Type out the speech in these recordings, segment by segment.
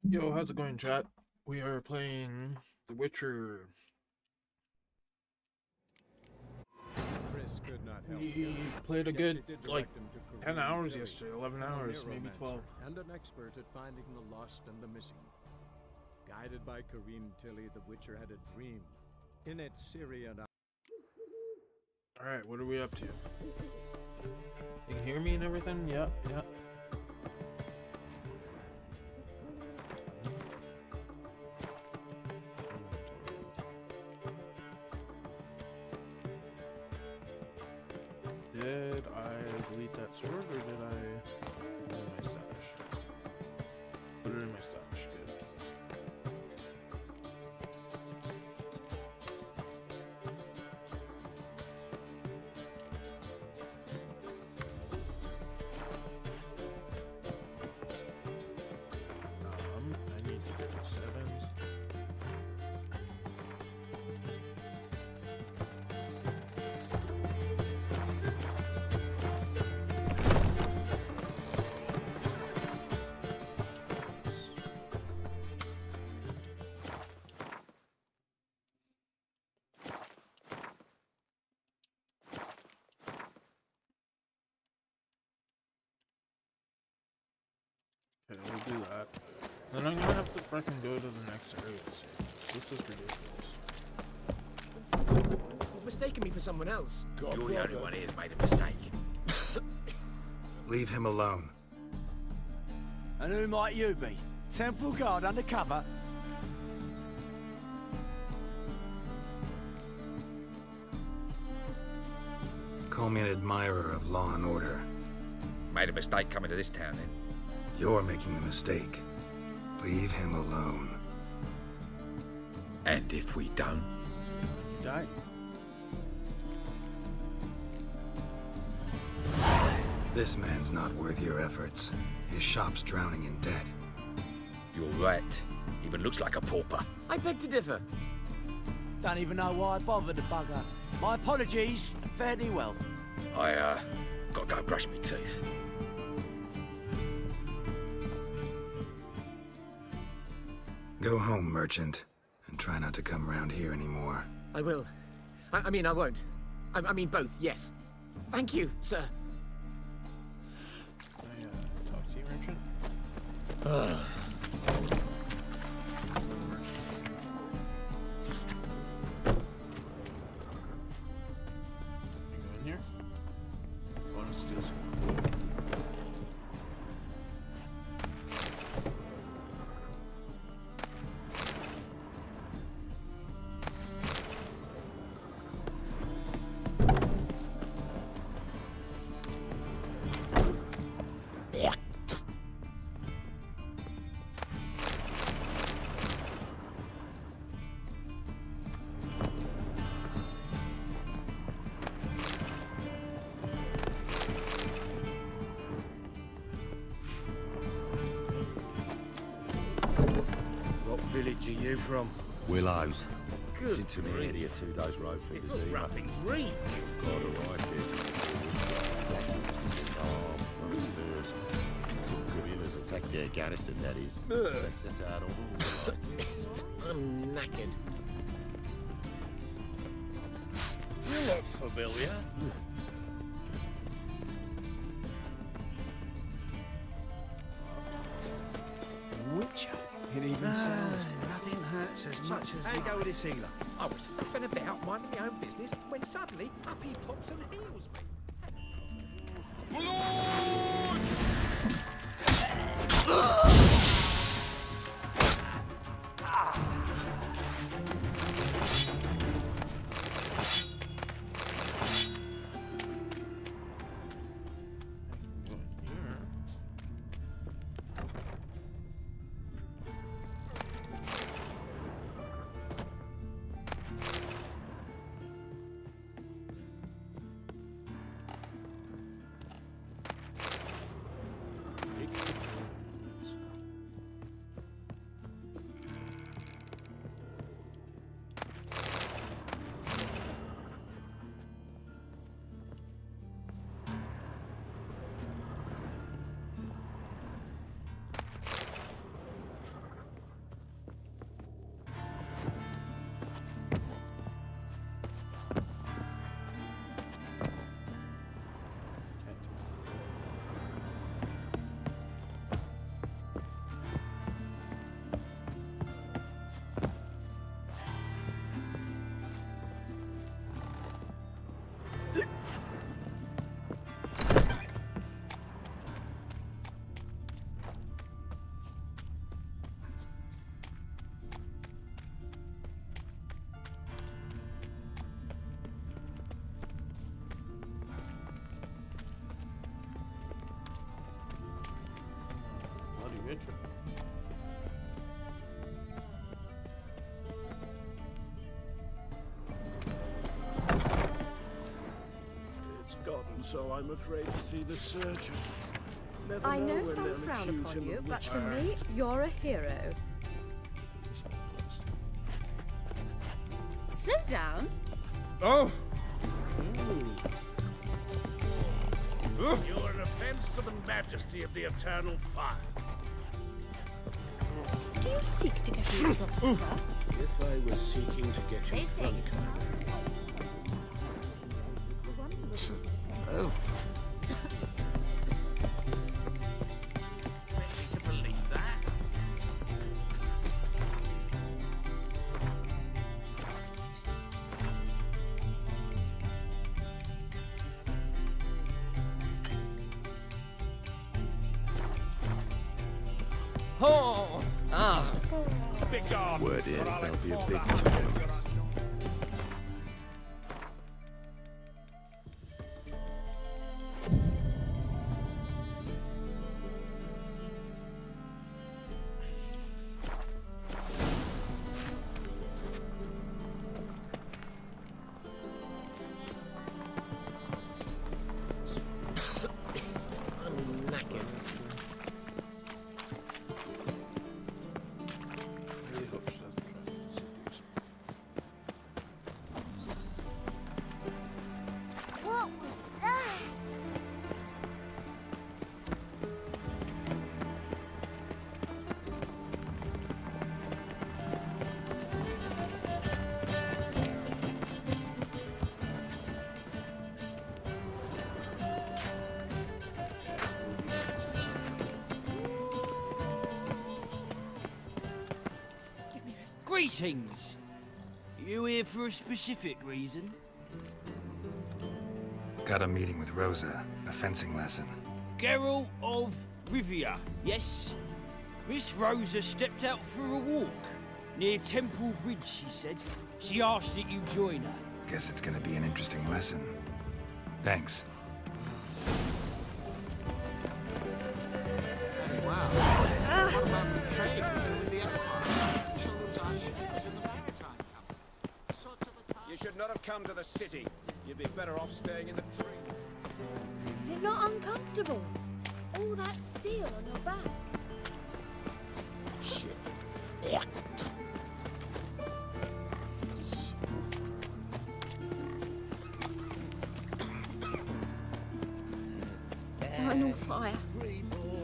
Yo, how's it going, chat? We are playing The Witcher. Triss could not help We played a Yet good, she did like, direct him to 10 Corinne hours Tilly, yesterday, 11 a hours, maybe neuromancer 12. And an expert at finding the lost and the missing. Guided by Corinne Tilly, the Witcher had a dream. In it, Ciri and Alright, what are we up to? You can hear me and everything? Yep, yep. Did I delete that sword or did I put it in my stash? Put it in my stash, good. I need to get the sevens. Okay, we'll do that. Then I'm gonna have to freaking go to the next area soon. This is ridiculous. You've mistaken me for someone else. You're the only one here's made a mistake. Leave him alone. And who might you be? Temple Guard undercover? Call me an admirer of law and order. Made a mistake coming to this town, then. You're making the mistake. Leave him alone. And if we don't? Die. This man's not worth your efforts. His shop's drowning in debt. You're right. Even looks like a pauper. I beg to differ. Don't even know why I bothered the bugger. My apologies, and fare thee well. I, gotta go brush my teeth. Go home, merchant, and try not to come around here anymore. I will. I mean, I won't. I mean, both, yes. Thank you, sir. Can I talk to you, merchant? There's no merchant. You go in here? I want to steal some. What village are you from? Willows. Good It's into the grief. area 2 days road from Little Vizima. wrappings reek. God arrived here. Took guerrillas, attacked their garrison, that is. They set out on all the right. I'm knackered. You look familiar. Witcher? It even sounds... Nothing hurts as much as... How you go with this healer? I was faffing about minding my own business when suddenly up he pops and heals me. Go in here. It's gotten so I'm afraid to see the surgeon. Never I know when some they'll frown accuse upon him you, of but to witchcraft. me, you're a hero. Slow down. Oh! You're an offense to the majesty of the eternal fire. Do you seek to get me drunk, sir? If I was seeking to get you They say drunk, Oh, Ready to believe that? Oh! Ah! Big on. word is I'll there'll be a inform big that turnout. I'm knackered. I really hope she doesn't try to seduce me. What was that? Give me rest. Greetings! You here for a specific reason? Got a meeting with Rosa, a fencing lesson. Geralt of Rivia, yes? Miss Rosa stepped out for a walk. Near Temple Bridge, she said. She asked that you join her. Guess it's gonna be an interesting lesson. Thanks. Wow. What about the trade with the Empire? We shall lose our shares in the maritime company. So to the town. You should not have come to the city. You'd be better off staying in the tree. Is it not uncomfortable? All that steel on your back. Eternal fire.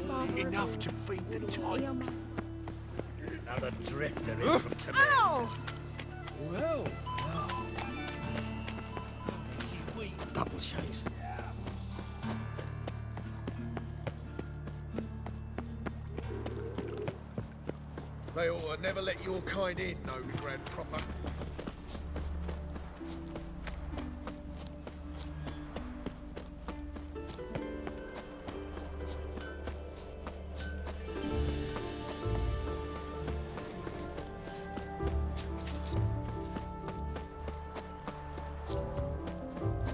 Father Enough to feed the Yum. tykes. Another drifter in from Tibet. Ow! well, Double chase. they ought to never let your kind in, no grand proper.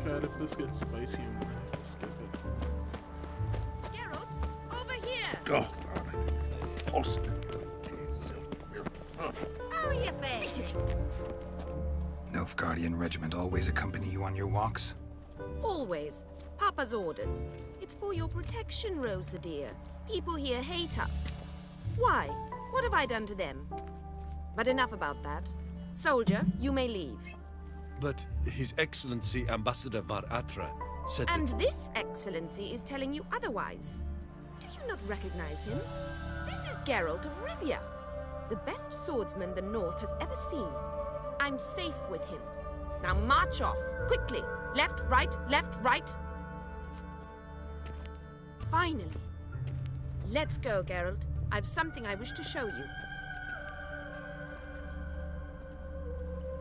God, if this gets spicy, I'm gonna have to skip it. Geralt, over here! Oh, God. How are you faring? Nilfgaardian regiment always accompany you on your walks? Always. Papa's orders. It's for your protection, Rosa dear. People here hate us. Why? What have I done to them? But enough about that. Soldier, you may leave. But His Excellency Ambassador Var Atra said And this excellency is telling you otherwise. Do you not recognize him? This is Geralt of Rivia, the best swordsman the North has ever seen. I'm safe with him. Now march off, quickly. Left, right, left, right. Finally. Let's go, Geralt. I've something I wish to show you.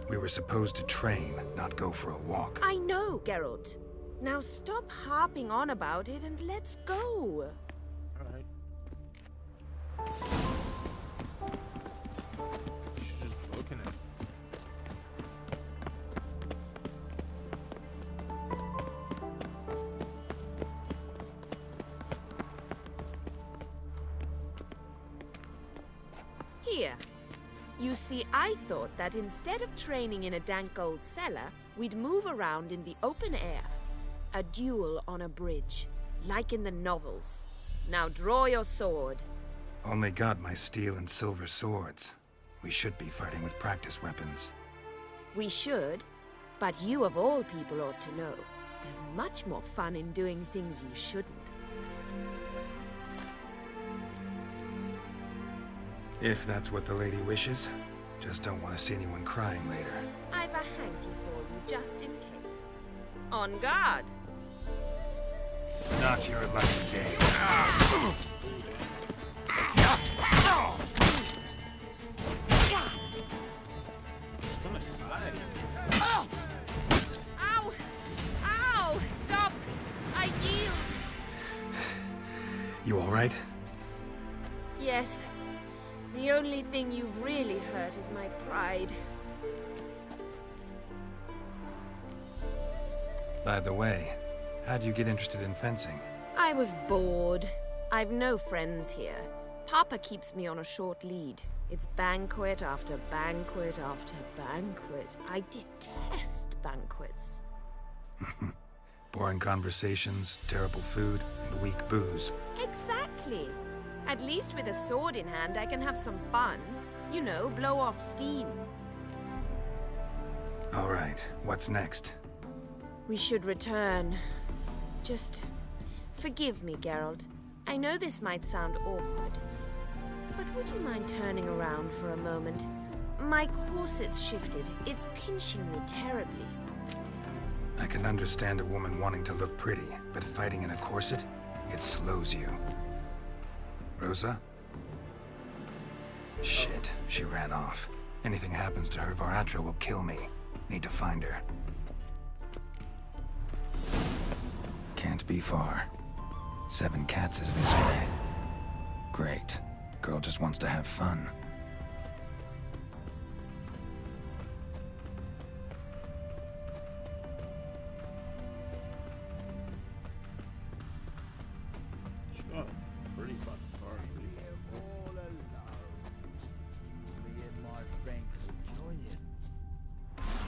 We were supposed to train, not go for a walk. I know, Geralt. Now stop harping on about it and let's go. Alright. She's just booking it. Here. You see, I thought that instead of training in a dank old cellar, we'd move around in the open air. A duel on a bridge, like in the novels. Now draw your sword. Only got my steel and silver swords. We should be fighting with practice weapons. We should, but you of all people ought to know. There's much more fun in doing things you shouldn't. If that's what the lady wishes. Just don't want to see anyone crying later. I've a hanky for you, just in case. On guard! Not your lucky day. Ow! Ow! Stop! I yield! You all right? Yes. The only thing you've really hurt is my pride. By the way, how'd you get interested in fencing? I was bored. I've no friends here. Papa keeps me on a short lead. It's banquet after banquet after banquet. I detest banquets. Boring conversations, terrible food, and weak booze. Exactly. At least with a sword in hand, I can have some fun. You know, blow off steam. All right, what's next? We should return. Just forgive me, Geralt. I know this might sound awkward, but would you mind turning around for a moment? My corset's shifted. It's pinching me terribly. I can understand a woman wanting to look pretty, but fighting in a corset, it slows you. Rosa? Shit, she ran off. Anything happens to her, Varatra will kill me. Need to find her. Can't be far. 7 Cats is this way. Great. Girl just wants to have fun. She's got a pretty fucking car. Pretty fucking All alone. Me and my friend could join you.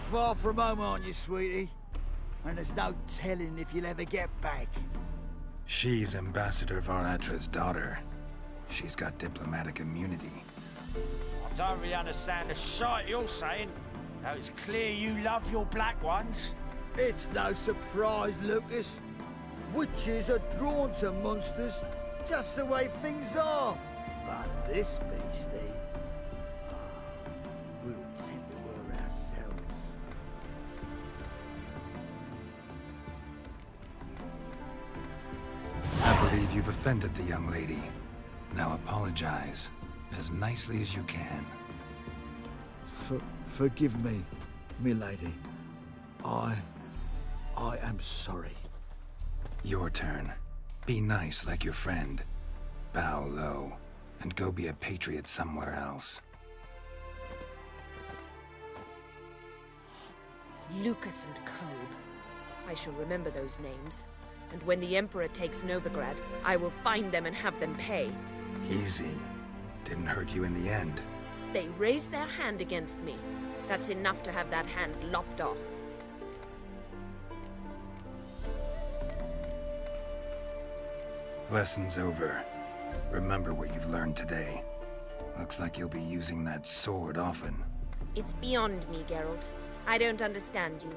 Far from home, aren't you, sweetie? And there's no telling if you'll ever get back. She's Ambassador Varatra's daughter. She's got diplomatic immunity. I don't really understand the shite you're saying. Now it's clear you love your black ones. It's no surprise, Lucas. Witches are drawn to monsters, just the way things are. But this beastie, we'll tend to her ourselves. I believe you've offended the young lady. Now apologize, as nicely as you can. Forgive me, milady. I am sorry. Your turn. Be nice like your friend. Bow low, and go be a patriot somewhere else. Lucas and Kobe. I shall remember those names. And when the Emperor takes Novigrad, I will find them and have them pay. Easy. Didn't hurt you in the end. They raised their hand against me. That's enough to have that hand lopped off. Lesson's over. Remember what you've learned today. Looks like you'll be using that sword often. It's beyond me, Geralt. I don't understand you.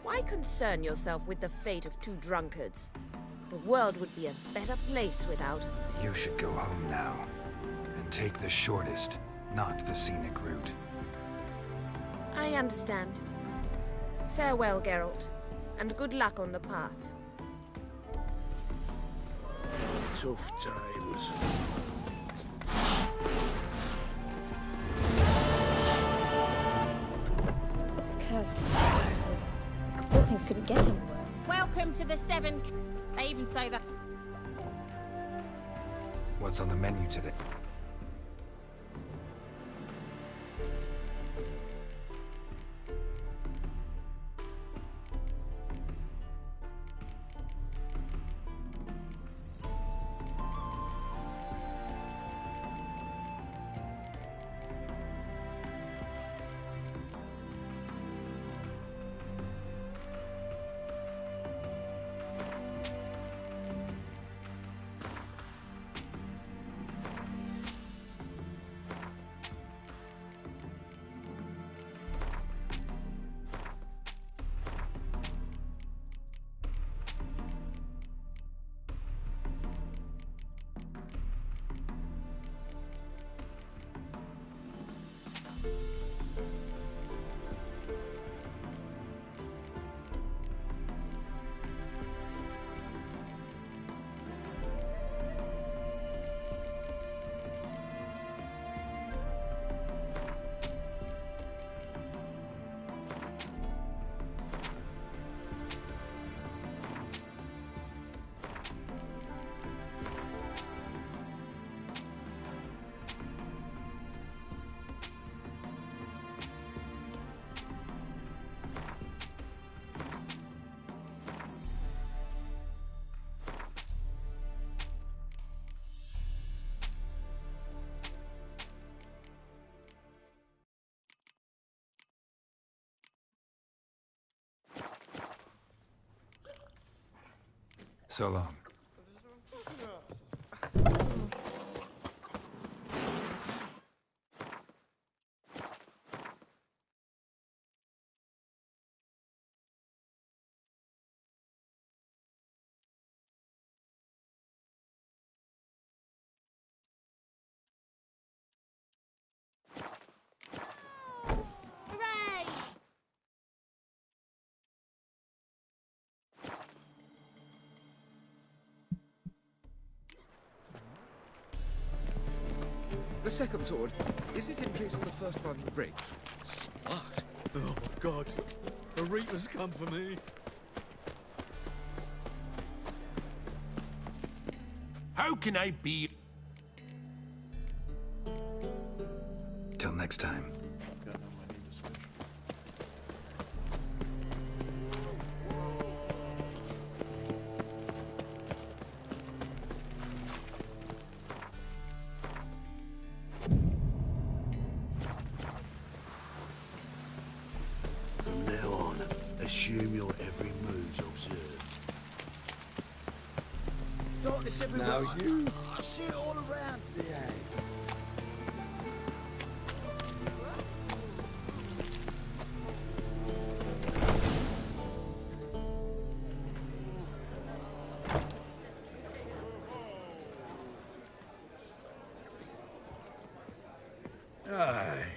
Why concern yourself with the fate of 2 drunkards? The world would be a better place without... You should go home now. And take the shortest, not the scenic route. I understand. Farewell, Geralt. And good luck on the path. Tough times. Curse chapters. Thought things couldn't get any worse. Welcome to the 7. They even say that. What's on the menu today? So long. Hooray! The second sword, is it in case the first one breaks? Smart. Oh, God. The Reaper's come for me. How can I be? Till next time. God, no, I need to switch. From now on, assume your every move's observed. Darkness everywhere. Now you. I see it all around. Yeah.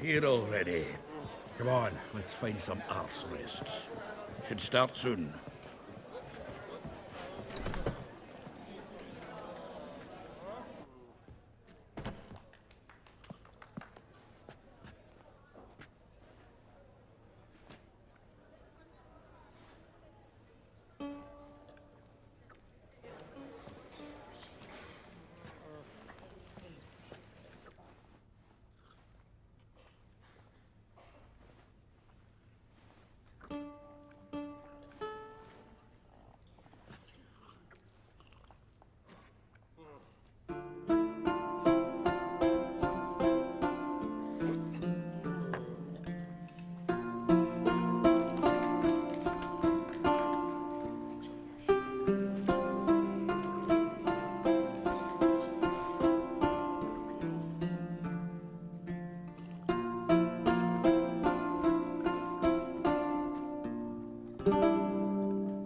Here already. Come on, let's find some arse rests. Should start soon.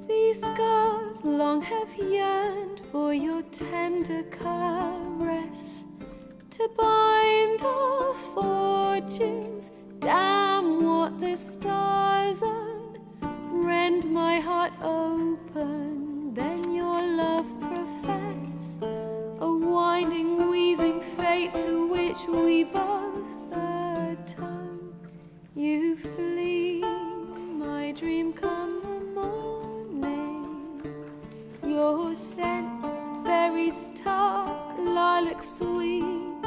These scars long have yearned for your tender caress, to bind our fortunes. Damn what the stars own. Rend my heart open, then your love profess, a winding, weaving fate to which we both atone. You flee, my dream come the morning. Your scent, berries tart, lilac sweet.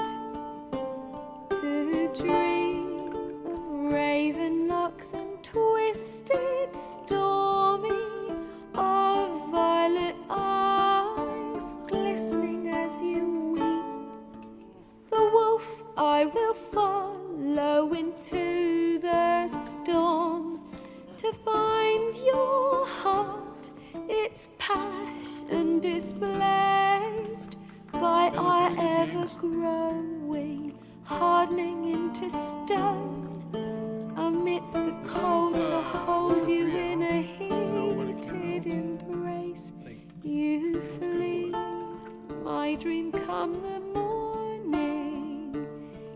To dream of raven locks and twisted, stormy, of violet eyes glistening as you weep. The wolf I will follow into the storm, to find your heart, its passion displaced by our ever-growing, hardening into stone. Amidst the cold to hold you in a heated embrace. You flee, my dream come the morning.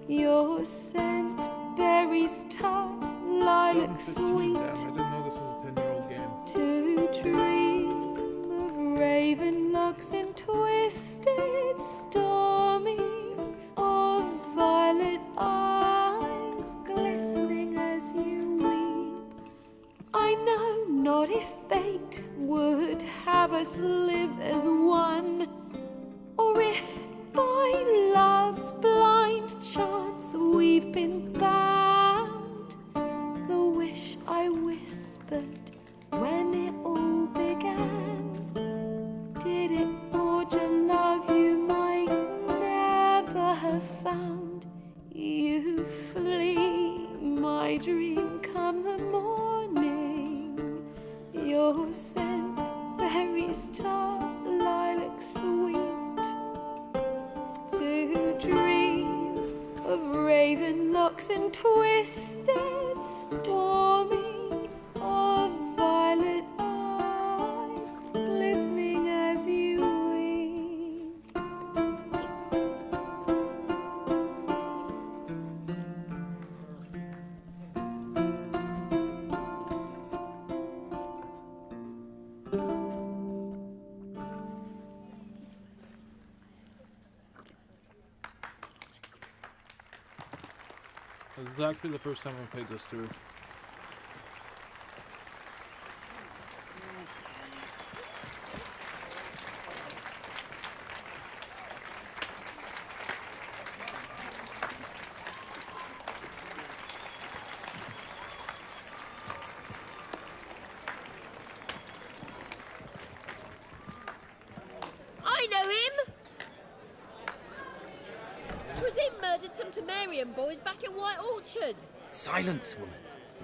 Your scent, berries tart, lilac sweet. I didn't know this was a 10-year-old game. To dream of raven locks and twisted, stormy, of violet eyes glistening as you weep. I know not if fate would have us live as one, or if by love's blind chance we've been bound. The wish I whispered when it all began, did it forge a love you might never have found? You flee, my dream come the morning. Your scent, berries tart, sweet to dream of raven locks and twisted stormy of violet eyes glistening as you weep. This is actually the first time I played this through. I know him! 'Twas him murdered some Temerian boys back at White Orchard. Silence, woman.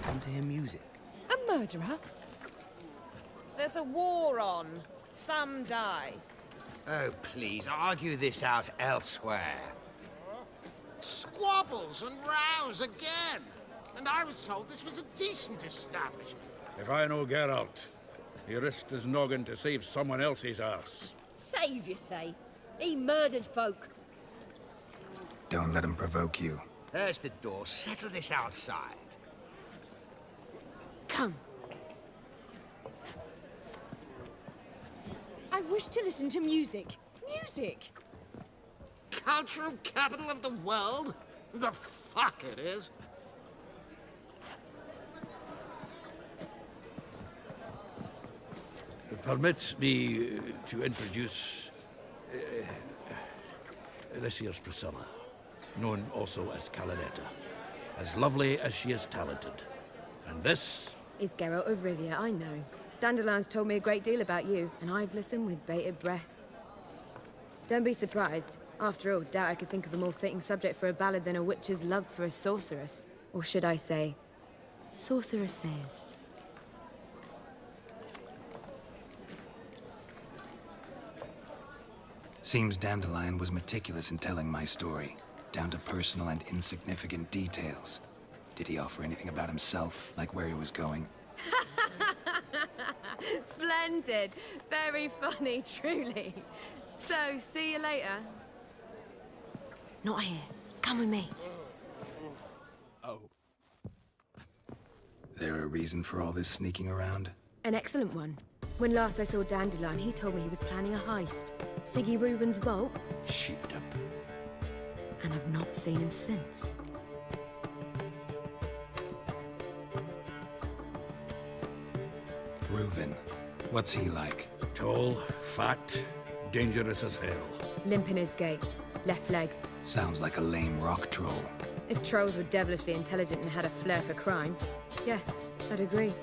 Come to hear music. A murderer? There's a war on. Some die. Oh, please, argue this out elsewhere. Squabbles and rows again. And I was told this was a decent establishment. If I know Geralt, he risked his noggin to save someone else's arse. Save, you say? He murdered folk. Don't let him provoke you. There's the door. Settle this outside. Come. I wish to listen to music. Music? Cultural capital of the world? The fuck it is. Permit me to introduce this here's Priscilla, known also as Calinetta. As lovely as she is talented. And this is Geralt of Rivia, I know. Dandelion's told me a great deal about you, and I've listened with bated breath. Don't be surprised. After all, doubt I could think of a more fitting subject for a ballad than a witch's love for a sorceress. Or should I say, sorceresses. Seems Dandelion was meticulous in telling my story, down to personal and insignificant details. Did he offer anything about himself, like where he was going? Splendid. Very funny, truly. So, see you later. Not here. Come with me. Oh. There a reason for all this sneaking around? An excellent one. When last I saw Dandelion, he told me he was planning a heist. Siggy Reuven's vault. sheeped up. And I've not seen him since. Reuven. What's he like? Tall, fat, dangerous as hell. Limp in his gait. Left leg. Sounds like a lame rock troll. If trolls were devilishly intelligent and had a flair for crime, yeah, I'd agree.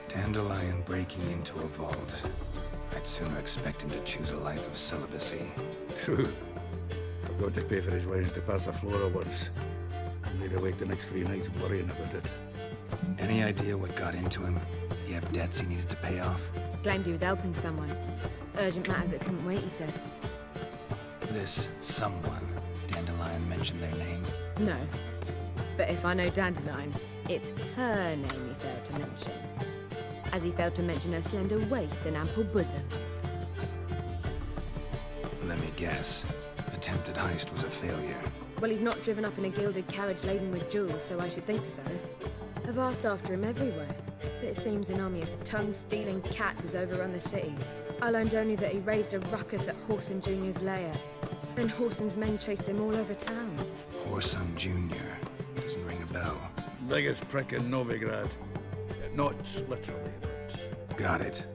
Dandelion breaking into a vault. I'd sooner expect him to choose a life of celibacy. True. Forgot to pay for his wedding to Passaflora once. And made her wait the next 3 nights worrying about it. Any idea what got into him? He have debts he needed to pay off? Claimed he was helping someone. Urgent matter that couldn't wait, he said. This someone, Dandelion mentioned their name? No. But if I know Dandelion, it's her name he failed to mention. As he failed to mention her slender waist and ample bosom. Let me guess. Attempted heist was a failure. Well, he's not driven up in a gilded carriage laden with jewels, so I should think so. I've asked after him everywhere, but it seems an army of tongue-stealing cats has overrun the city. I learned only that he raised a ruckus at Whoreson Jr.'s lair, and Whoreson's men chased him all over town. Whoreson Jr. Doesn't ring a bell. Biggest prick in Novigrad. Not literally, but... Got it.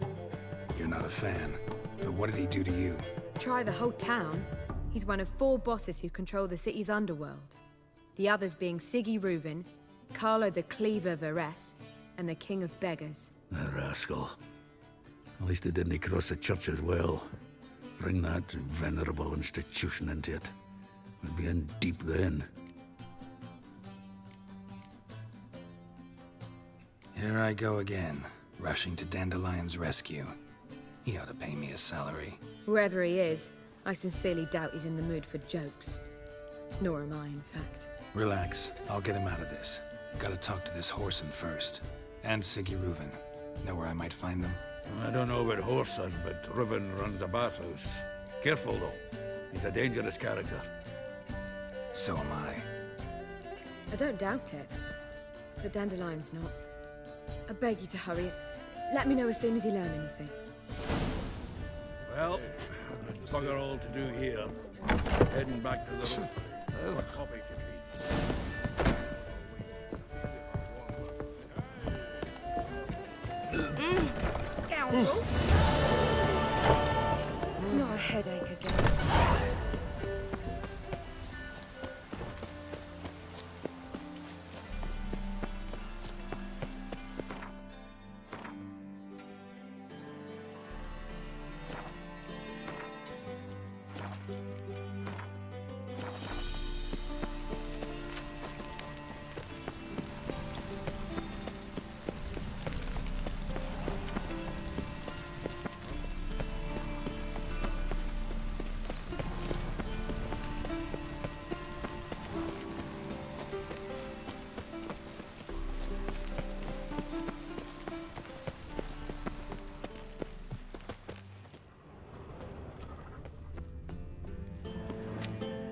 You're not a fan. But what did he do to you? Try the whole town. He's one of 4 bosses who control the city's underworld. The others being Siggy Reuven, Carlo the Cleaver Varese, and the King of Beggars. The rascal. At least he didn't cross the church as well. Bring that venerable institution into it. We'd be in deep then. Here I go again, rushing to Dandelion's rescue. He ought to pay me a salary. Wherever he is, I sincerely doubt he's in the mood for jokes. Nor am I, in fact. Relax. I'll get him out of this. Gotta talk to this Whoreson first. And Siggy Reuven. Know where I might find them? I don't know about Whoreson, but Reuven runs a bathhouse. Careful, though. He's a dangerous character. So am I. I don't doubt it. But Dandelion's not. I beg you to hurry. Let me know as soon as you learn anything. Well, I've got bugger all to do here. Heading back to the... Scoundrel! Not a headache again.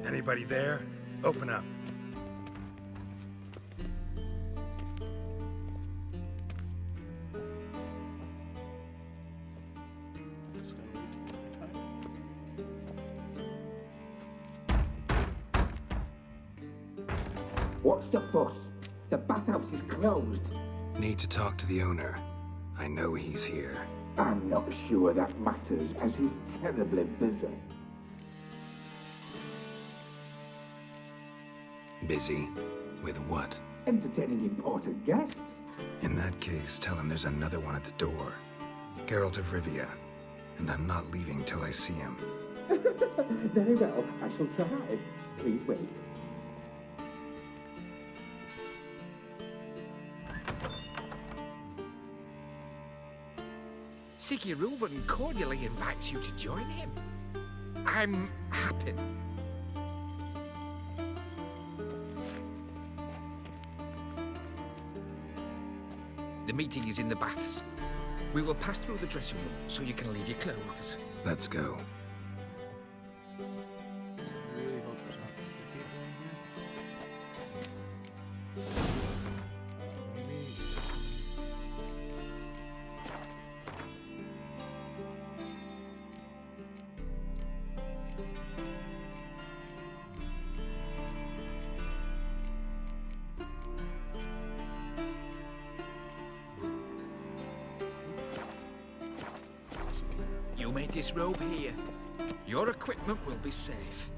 Anybody there? Open up. It's gonna wait What's the fuss? The bathhouse is closed. Need to talk to the owner. I know he's here. I'm not sure that matters, as he's terribly busy. Busy? With what? Entertaining important guests. In that case, tell him there's another one at the door. Geralt of Rivia. And I'm not leaving till I see him. Very well, I shall try. Please wait. Siggy Reuven cordially invites you to join him. I'm happy. The meeting is in the baths. We will pass through the dressing room so you can leave your clothes. Let's go. really hope there's not people in here. Maybe. You may disrobe here. Your equipment will be safe.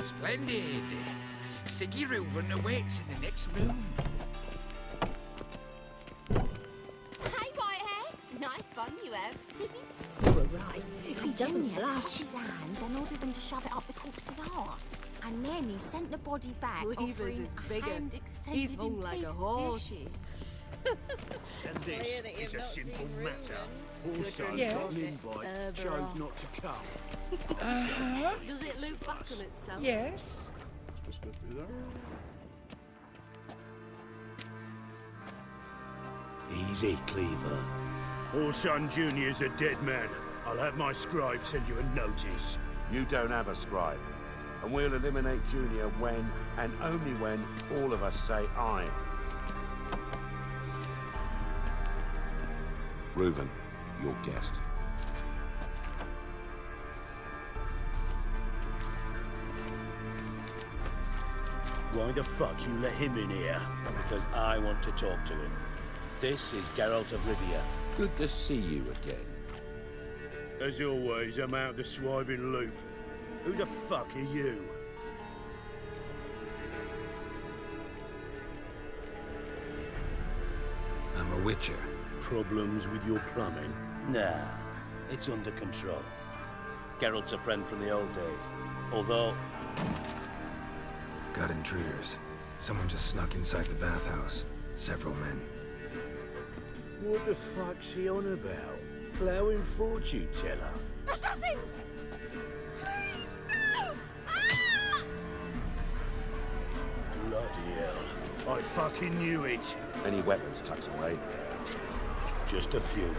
Splendid. Siggy Reuven awaits in the next room. Hey, Whitehair. Nice bun you have. You were right. He doesn't Junior blush. touched his hand, then ordered them to shove it up the corpse's arse. And then he sent the body back, Lever's offering is a bigger. hand extended He's hung in like a peace horse. dish. And this is a simple matter. Also, Yes. got an invite, chose not to come. Does it loop back on itself? Yes. Let's just go through there. Easy, Cleaver. Orson Jr.'s a dead man. I'll have my scribe send you a notice. You don't have a scribe. And we'll eliminate Junior when, and only when, all of us say aye. Reuven, your guest. Why the fuck you let him in here? Because I want to talk to him. This is Geralt of Rivia. Good to see you again. As always, I'm out the swiving loop. Who the fuck are you? I'm a witcher. Problems with your plumbing? Nah, it's under control. Geralt's a friend from the old days. Although... Got intruders. Someone just snuck inside the bathhouse. Several men. What the fuck's he on about? Plowing fortune teller? Assassins! Please, no! Ah! Bloody hell. I fucking knew it. Any weapons tucked away? Just a few.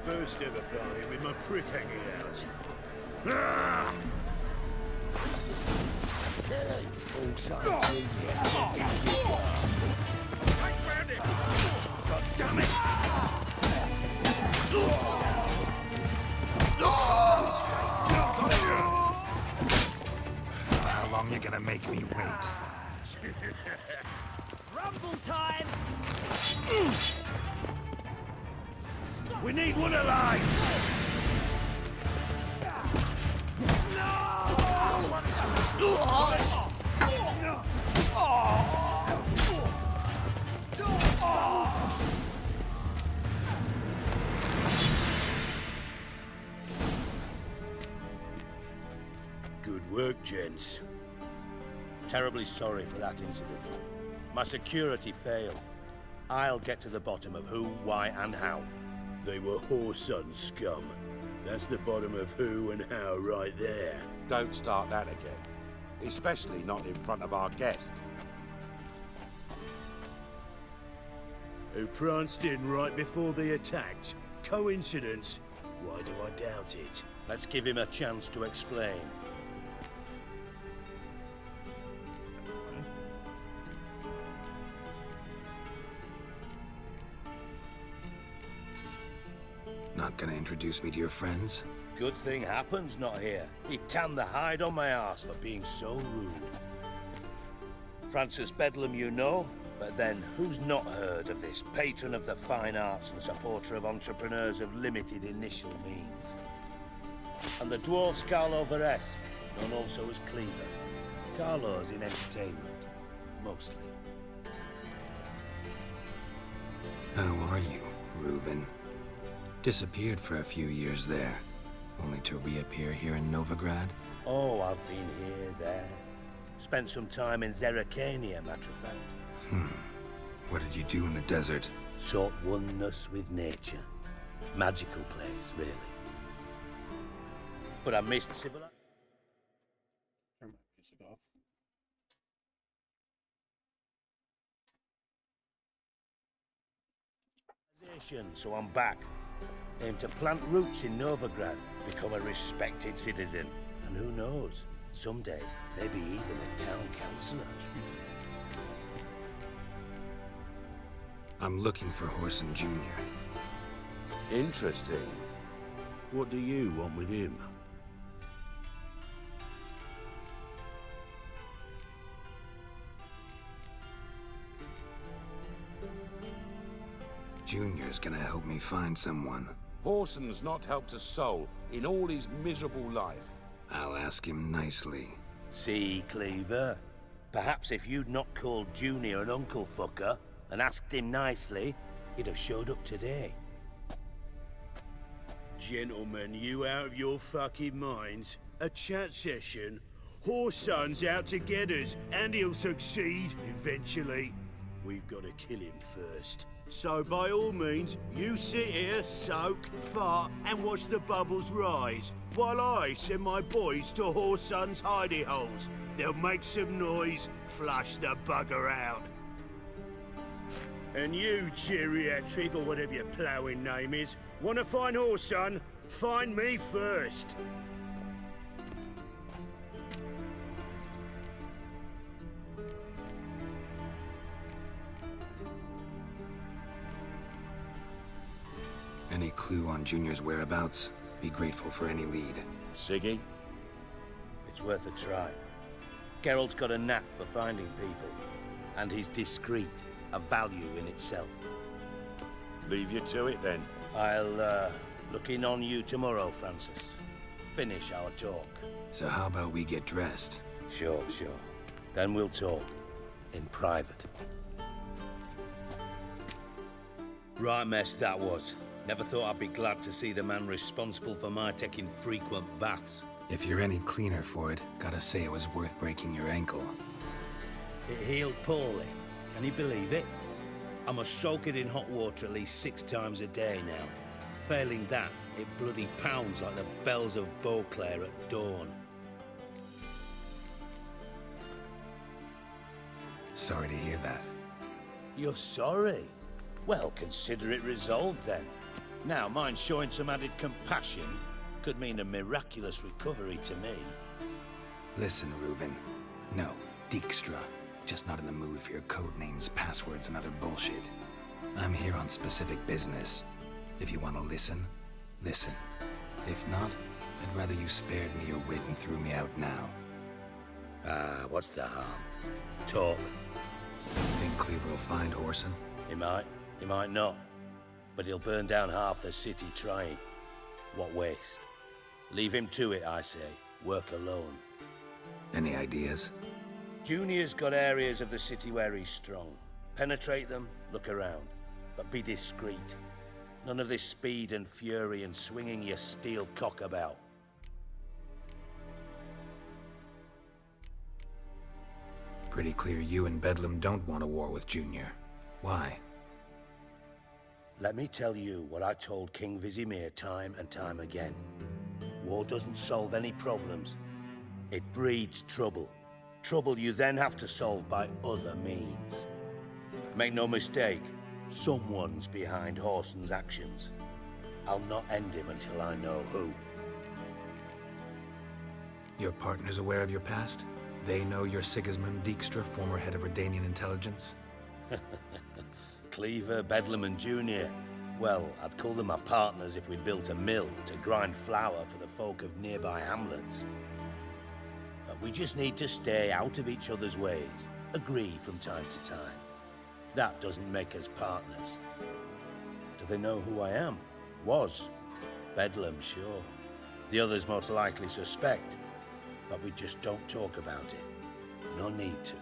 First ever party with my prick hanging out. Ah! Also, genius. God damn it! How long you gonna make me wait? Rumble time! We need one alive! Good work, gents. Terribly sorry for that incident. My security failed. I'll get to the bottom of who, why, and how. They were whoreson scum. That's the bottom of who and how right there. Don't start that again. Especially not in front of our guest. Who pranced in right before they attacked. Coincidence? Why do I doubt it? Let's give him a chance to explain. Not gonna introduce me to your friends? Good thing Happen's not here. He'd tan the hide on my arse for being so rude. Francis Bedlam you know, but then who's not heard of this patron of the fine arts and supporter of entrepreneurs of limited initial means? And the dwarf's Carlo Veres, known also as Cleaver. Carlo's in entertainment, mostly. How are you, Reuven? Disappeared for a few years there, only to reappear here in Novigrad? Oh, I've been here, there. Spent some time in Zerrikania, matter of fact. What did you do in the desert? Sought oneness with nature. Magical place, really. But I missed civilization. Turn my music off. So I'm back. Aim to plant roots in Novigrad, become a respected citizen. And who knows, someday, maybe even a town councillor. I'm looking for Whoreson Jr. Interesting. What do you want with him? Junior's gonna help me find someone. Whoreson's not helped a soul in all his miserable life. I'll ask him nicely. See, Cleaver? Perhaps if you'd not called Junior an uncle fucker and asked him nicely, he'd have showed up today. Gentlemen, you out of your fucking minds? A chat session? Whoreson's out to get us, and he'll succeed eventually. We've got to kill him first. So by all means, you sit here, soak, fart, and watch the bubbles rise, while I send my boys to Whoreson's hidey holes. They'll make some noise, flush the bugger out. And you, geriatric, or whatever your ploughing name is, want to find Whoreson? Find me first. Any clue on Junior's whereabouts? Be grateful for any lead. Siggy? It's worth a try. Geralt's got a knack for finding people, and he's discreet, a value in itself. Leave you to it then. I'll look in on you tomorrow, Francis. Finish our talk. So how about we get dressed? Sure. Then we'll talk. In private. Right mess that was. Never thought I'd be glad to see the man responsible for my taking frequent baths. If you're any cleaner for it, gotta say it was worth breaking your ankle. It healed poorly. Can you believe it? I must soak it in hot water at least 6 times a day now. Failing that, it bloody pounds like the bells of Beauclair at dawn. Sorry to hear that. You're sorry? Well, consider it resolved then. Now, mind showing some added compassion could mean a miraculous recovery to me. Listen, Reuven. No, Dijkstra. Just not in the mood for your code names, passwords, and other bullshit. I'm here on specific business. If you want to listen, listen. If not, I'd rather you spared me your wit and threw me out now. What's the harm? Talk. Think Cleaver will find Whoreson? He might not. But he'll burn down half the city trying. What waste? Leave him to it, I say. Work alone. Any ideas? Junior's got areas of the city where he's strong. Penetrate them, look around. But be discreet. None of this speed and fury and swinging your steel cock about. Pretty clear you and Bedlam don't want a war with Junior. Why? Let me tell you what I told King Vizimir time and time again. War doesn't solve any problems. It breeds trouble. Trouble you then have to solve by other means. Make no mistake, someone's behind Whoreson's actions. I'll not end him until I know who. Your partner's aware of your past? They know you're Sigismund Dijkstra, former head of Redanian intelligence? Cleaver, Bedlam and Junior. Well, I'd call them my partners if we'd built a mill to grind flour for the folk of nearby hamlets. But we just need to stay out of each other's ways, agree from time to time. That doesn't make us partners. Do they know who I am? Was. Bedlam, sure. The others most likely suspect, but we just don't talk about it. No need to.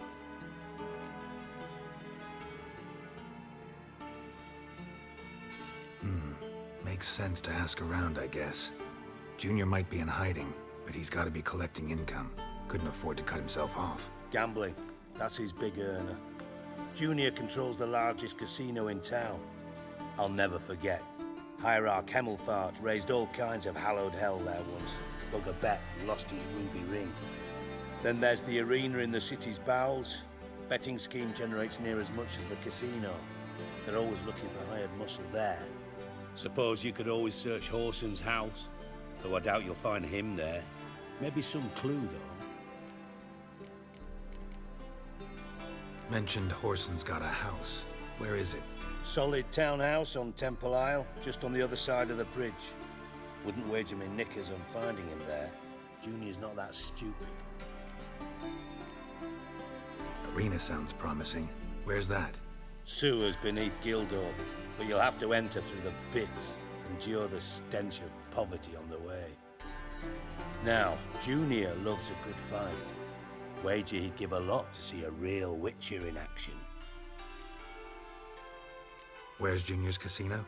Makes sense to ask around, I guess. Junior might be in hiding, but he's got to be collecting income. Couldn't afford to cut himself off. Gambling. That's his big earner. Junior controls the largest casino in town. I'll never forget. Hierarch Hemmelfart raised all kinds of hallowed hell there once. Bugger bet and lost his ruby ring. Then there's the arena in the city's bowels. Betting scheme generates near as much as the casino. They're always looking for hired muscle there. Suppose you could always search Whoreson's house, though I doubt you'll find him there. Maybe some clue, though. Mentioned Whoreson's got a house. Where is it? Solid townhouse on Temple Isle, just on the other side of the bridge. Wouldn't wager me knickers on finding him there. Junior's not that stupid. Arena sounds promising. Where's that? Sewers beneath Gildorf, but you'll have to enter through the pits, endure the stench of poverty on the way. Now, Junior loves a good fight. Wager he'd give a lot to see a real Witcher in action. Where's Junior's casino?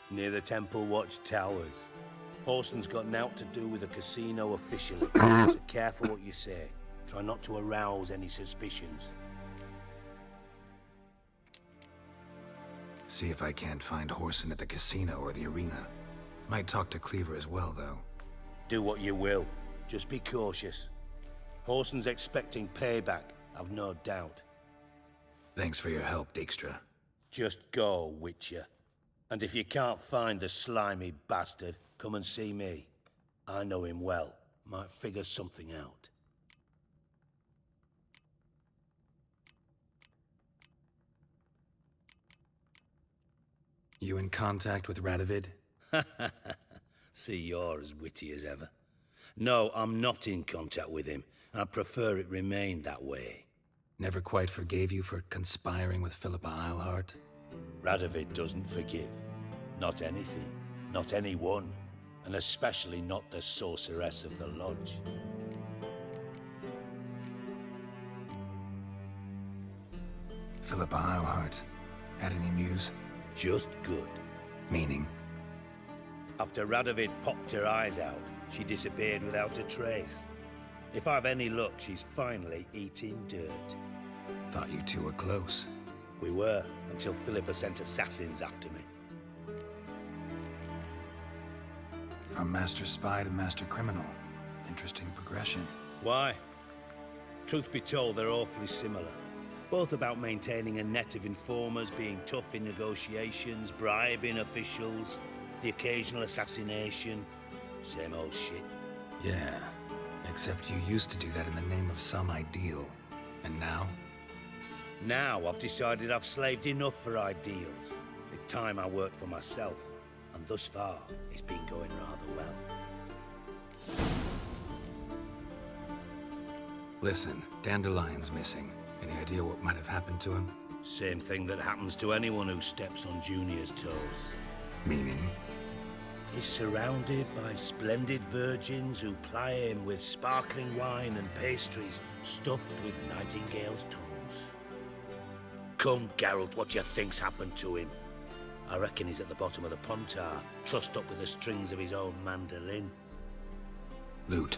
Near the Temple Watch Towers. Whoreson's got naught to do with the casino officially, so careful what you say. Try not to arouse any suspicions. See if I can't find Whoreson at the casino or the arena. Might talk to Cleaver as well, though. Do what you will. Just be cautious. Whoreson's expecting payback, I've no doubt. Thanks for your help, Dijkstra. Just go, Witcher. And if you can't find the slimy bastard, come and see me. I know him well. Might figure something out. You in contact with Radovid? See, you're as witty as ever. No, I'm not in contact with him. I prefer it remain that way. Never quite forgave you for conspiring with Philippa Eilhart? Radovid doesn't forgive. Not anything. Not anyone. And especially not the sorceress of the Lodge. Philippa Eilhart. Had any news? Just good. Meaning? After Radovid popped her eyes out, she disappeared without a trace. If I've any luck, she's finally eating dirt. Thought you two were close. We were, until Philippa sent assassins after me. From master spy to master criminal. Interesting progression. Why? Truth be told, they're awfully similar. Both about maintaining a net of informers, being tough in negotiations, bribing officials, the occasional assassination. Same old shit. Yeah, except you used to do that in the name of some ideal. And now? Now I've decided I've slaved enough for ideals. It's time I worked for myself. And thus far, it's been going rather well. Listen, Dandelion's missing. Any idea what might have happened to him? Same thing that happens to anyone who steps on Junior's toes. Meaning? He's surrounded by splendid virgins who ply him with sparkling wine and pastries stuffed with nightingales' tongues. Come, Geralt, what do you think's happened to him? I reckon he's at the bottom of the Pontar, trussed up with the strings of his own mandolin. Loot.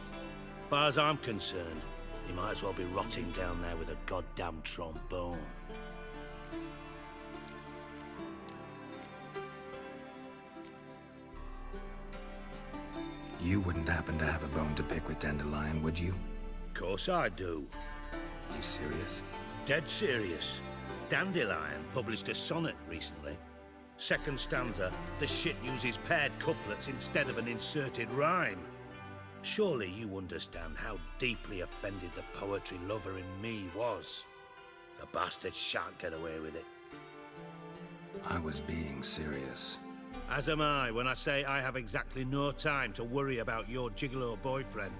Far as I'm concerned, he might as well be rotting down there with a goddamn trombone. You wouldn't happen to have a bone to pick with Dandelion, would you? Of course I do. You serious? Dead serious. Dandelion published a sonnet recently. Second stanza, the shit uses paired couplets instead of an inserted rhyme. Surely you understand how deeply offended the poetry lover in me was. The bastard shan't get away with it. I was being serious. As am I when I say I have exactly no time to worry about your gigolo boyfriend.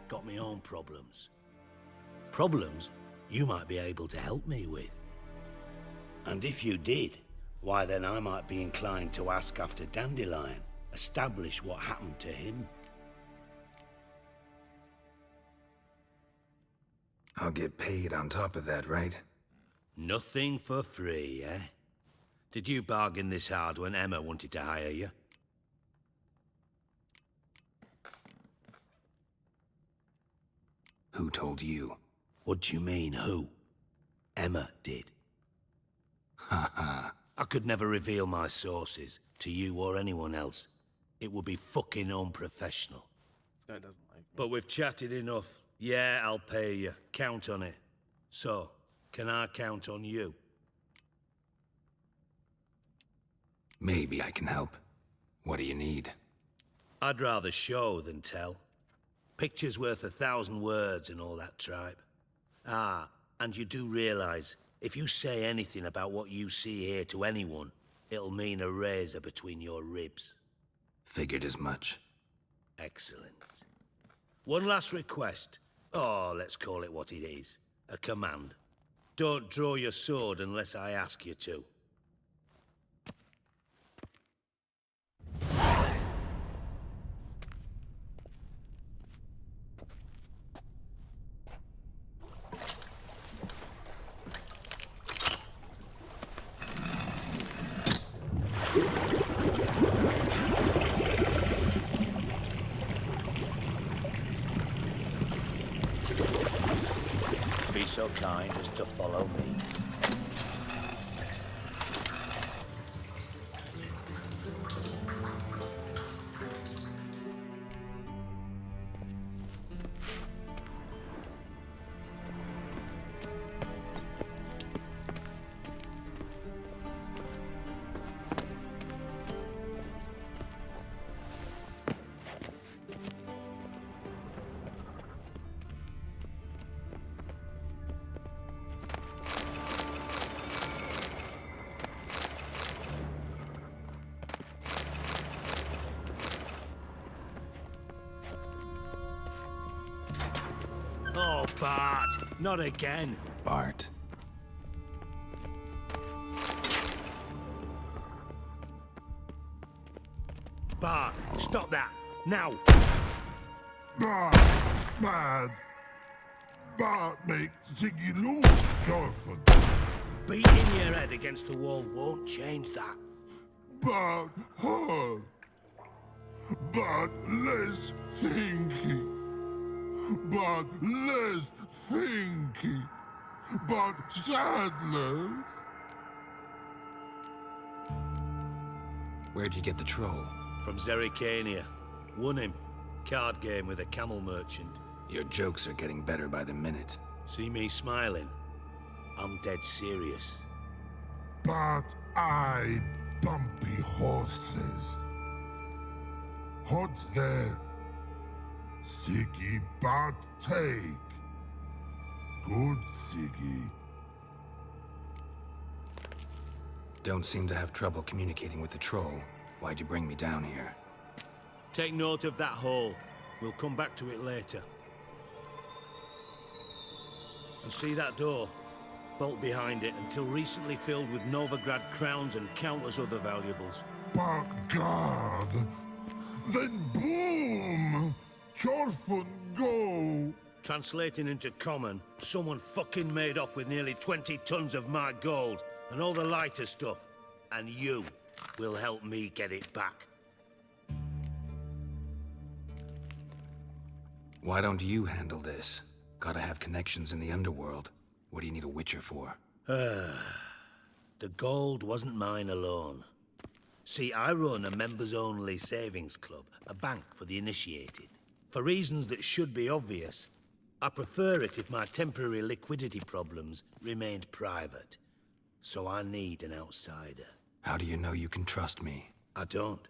Got me own problems. Problems you might be able to help me with. And if you did, why then I might be inclined to ask after Dandelion, establish what happened to him. I'll get paid on top of that, right? Nothing for free, eh? Did you bargain this hard when Emma wanted to hire you? Who told you? What do you mean, who? Emma did. Ha ha. I could never reveal my sources to you or anyone else. It would be fucking unprofessional. This guy doesn't like me. But we've chatted enough. Yeah, I'll pay you. Count on it. So, can I count on you? Maybe I can help. What do you need? I'd rather show than tell. Picture's worth 1,000 words and all that tripe. Ah, and you do realize, if you say anything about what you see here to anyone, it'll mean a razor between your ribs. Figured as much. Excellent. One last request. Oh, let's call it what it is. A command. Don't draw your sword unless I ask you to. Be so kind as to follow me. Oh, Bart! Not again! Bart. Bart, stop that! Now! Bart, man. Bart makes Ziggy lose, Jonathan. beating your head against the wall won't change that. But hard. But less thinking. But less thinking. But sadler. Where'd you get the troll? From Zerrikania. Won him. Card game with a camel merchant. Your jokes are getting better by the minute. See me smiling? I'm dead serious. But I bumpy horses. Hot there. Siggy but take. Good Siggy. Don't seem to have trouble communicating with the troll. Why'd you bring me down here? Take note of that hole. We'll come back to it later. And see that door? Vault behind it, until recently filled with Novigrad crowns and countless other valuables. But God! Then boom! Chorfun go! Translating into common, someone fucking made off with nearly 20 tons of my gold, and all the lighter stuff. And you will help me get it back. Why don't you handle this? Gotta have connections in the underworld. What do you need a Witcher for? The gold wasn't mine alone. See, I run a members-only savings club, a bank for the initiated. For reasons that should be obvious, I prefer it if my temporary liquidity problems remained private. So I need an outsider. How do you know you can trust me? I don't.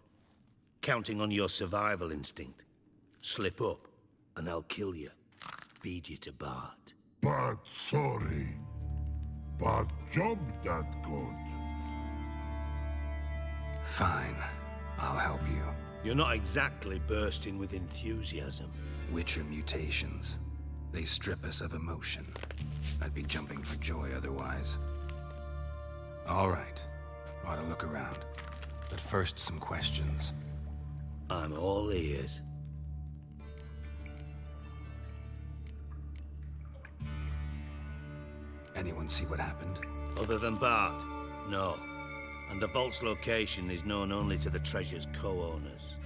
Counting on your survival instinct. Slip up, and I'll kill you. Feed you to Bart. But sorry. But job that good. Fine. I'll help you. You're not exactly bursting with enthusiasm. Witcher mutations. They strip us of emotion. I'd be jumping for joy otherwise. All right. Ought to look around. But first, some questions. I'm all ears. Anyone see what happened? Other than Bart? No. And the vault's location is known only to the treasure's co-owners.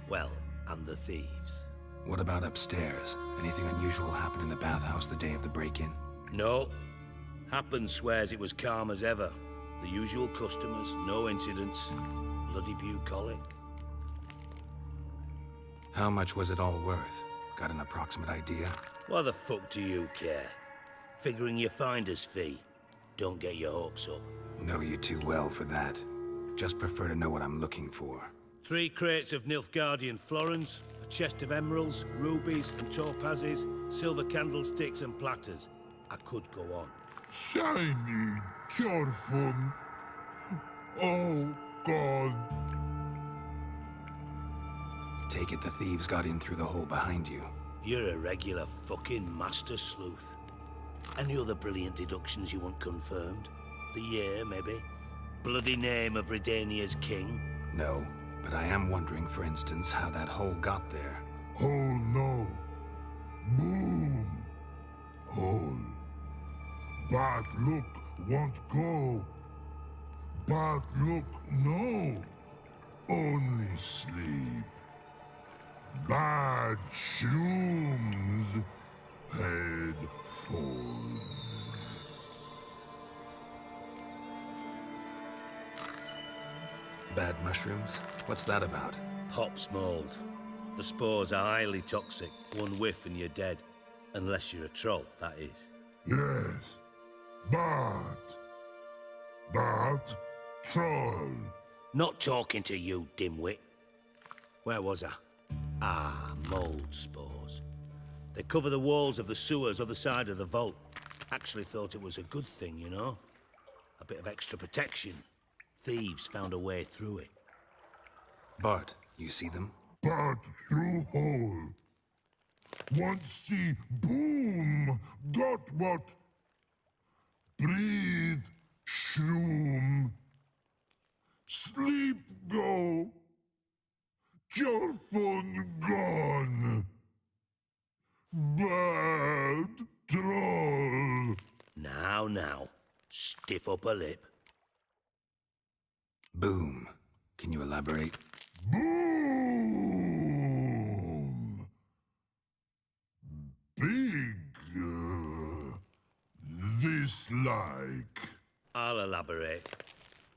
Well, and the thieves. What about upstairs? Anything unusual happen in the bathhouse the day of the break-in? No. Happen swears it was calm as ever. The usual customers, no incidents. Bloody bucolic. How much was it all worth? Got an approximate idea? Why the fuck do you care? Figuring your finder's fee. Don't get your hopes up. Know you too well for that. Just prefer to know what I'm looking for. 3 crates of Nilfgaardian florins, a chest of emeralds, rubies and topazes, silver candlesticks and platters. I could go on. Shiny Chorfun. Oh, God. Take it the thieves got in through the hole behind you. You're a regular fucking master sleuth. Any other brilliant deductions you want confirmed? The year, maybe? Bloody name of Redania's king? No, but I am wondering, for instance, how that hole got there. Hole no. Boom. Hole. Bad look won't go. Bad look no. Only sleep. Bad shrooms. Head full. Bad mushrooms? What's that about? Pop's mold. The spores are highly toxic. One whiff and you're dead. Unless you're a troll, that is. Yes. But troll. Not talking to you, dimwit. Where was I? Ah, mold spores. They cover the walls of the sewers other side of the vault. Actually thought it was a good thing, you know? A bit of extra protection. Thieves found a way through it. Bart, you see them? But through hole. Want see boom. Got what? Breathe. Shroom. Sleep go. Your phone gone. Bad troll. Now. Stiff upper lip. Boom. Can you elaborate? Boom! Big. This like. I'll elaborate.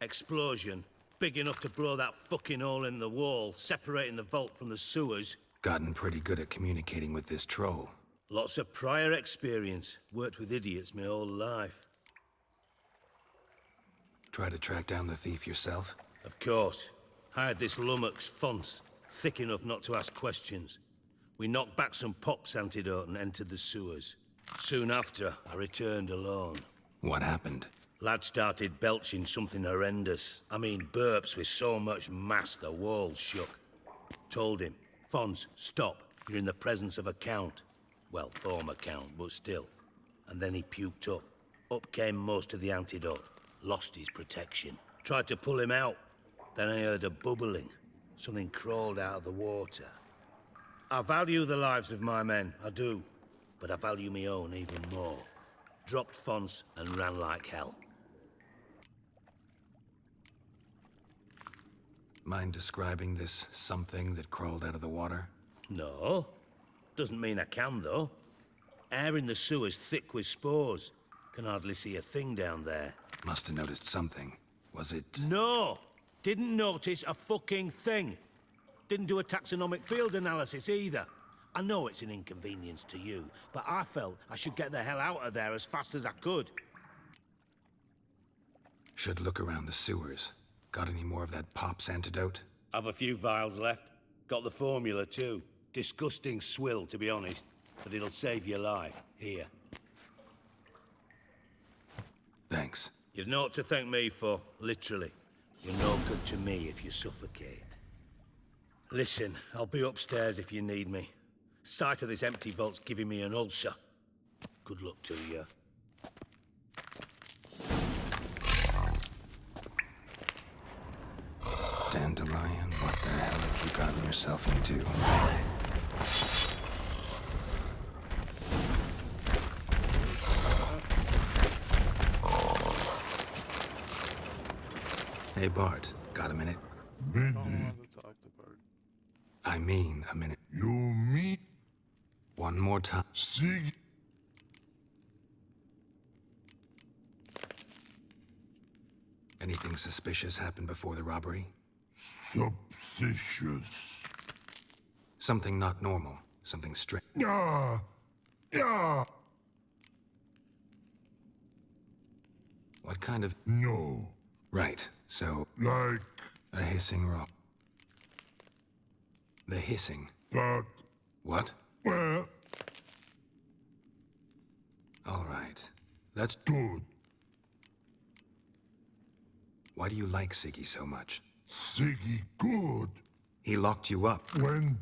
Explosion. Big enough to blow that fucking hole in the wall, separating the vault from the sewers. Gotten pretty good at communicating with this troll. Lots of prior experience. Worked with idiots my whole life. Try to track down the thief yourself? Of course. Hired this lummox, Fonce, thick enough not to ask questions. We knocked back some pops antidote and entered the sewers. Soon after, I returned alone. What happened? Lad started belching something horrendous. I mean, burps with so much mass the walls shook. Told him, Fonce, stop. You're in the presence of a count. Well, former count, but still. And then he puked up. Up came most of the antidote. Lost his protection. Tried to pull him out. Then I heard a bubbling. Something crawled out of the water. I value the lives of my men, I do. But I value my own even more. Dropped Fonce and ran like hell. Mind describing this something that crawled out of the water? No. Doesn't mean I can, though. Air in the sewer's thick with spores. Can hardly see a thing down there. Must have noticed something. Was it... No! Didn't notice a fucking thing. Didn't do a taxonomic field analysis either. I know it's an inconvenience to you, but I felt I should get the hell out of there as fast as I could. Should look around the sewers. Got any more of that Pop's antidote? I've a few vials left. Got the formula too. Disgusting swill, to be honest. But it'll save your life. Here. Thanks. You've naught to thank me for, literally. You're no good to me if you suffocate. Listen, I'll be upstairs if you need me. Sight of this empty vault's giving me an ulcer. Good luck to you. Dandelion, what the hell have you gotten yourself into? Hey Bart, got a minute? I mean a minute. You mean? One more time. Sig. Anything suspicious happened before the robbery? Suspicious. Something not normal. Something strange. Yeah. Yeah. What kind of... No. Right, so... Like... A hissing rock. The hissing. But... What? Well... All right. That's good. Why do you like Siggy so much? Siggy good. He locked you up. When...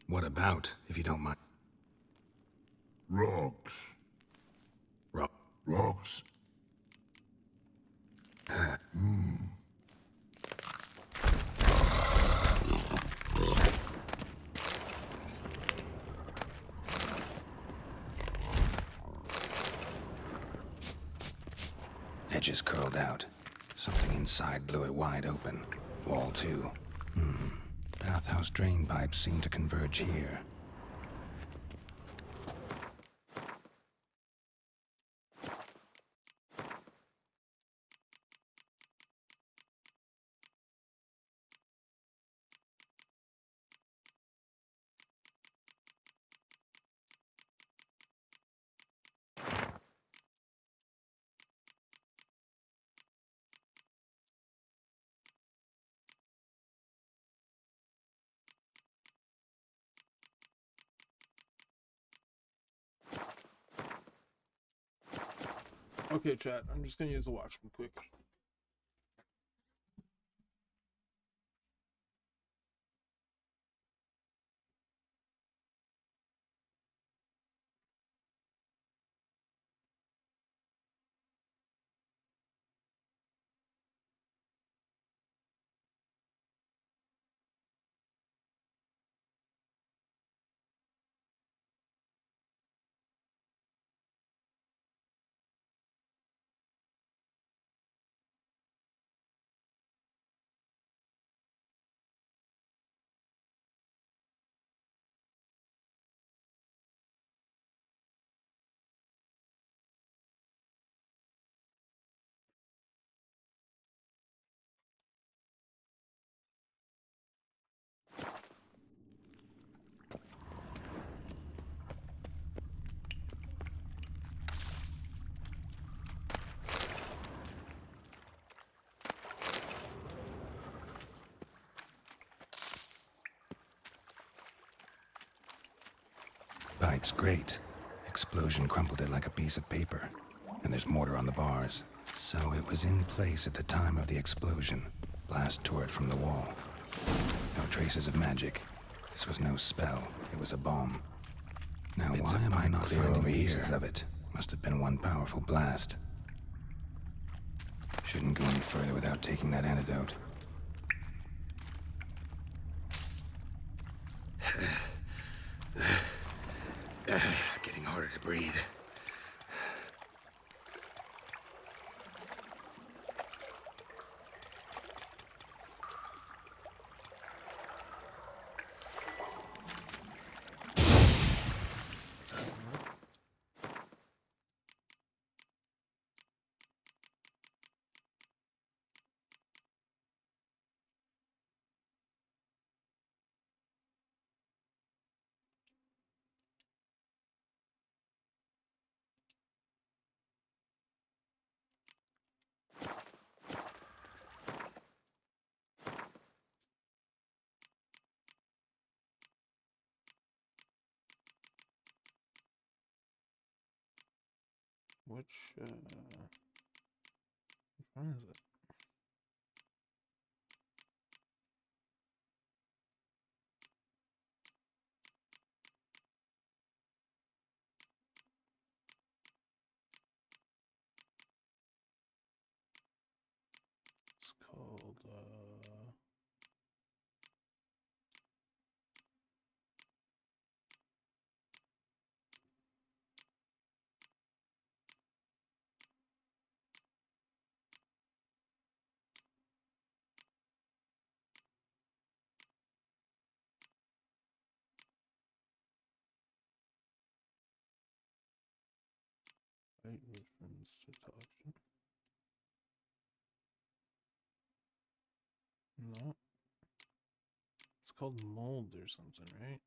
What about, if you don't mind? Rocks. Rocks. Edges curled out. Something inside blew it wide open. Wall too. Bathhouse drain pipes seem to converge here. Okay, chat. I'm just gonna use the watchman quick. pipe's great. Explosion crumpled it like a piece of paper. And there's mortar on the bars. So it was in place at the time of the explosion. Blast tore it from the wall. No traces of magic. This was no spell. It was a bomb. Now why am I not finding pieces of it? Must have been one powerful blast. Shouldn't go any further without taking that antidote. Getting harder to breathe. Which one is it? It's called Right reference to auction. No. It's called mold or something, right?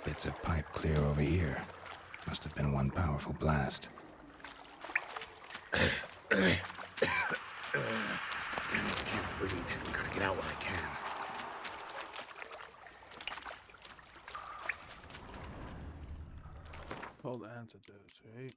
Bits of pipe clear over here. Must have been one powerful blast. Damn it, can't breathe. Gotta get out while I can. Called antidotes, right?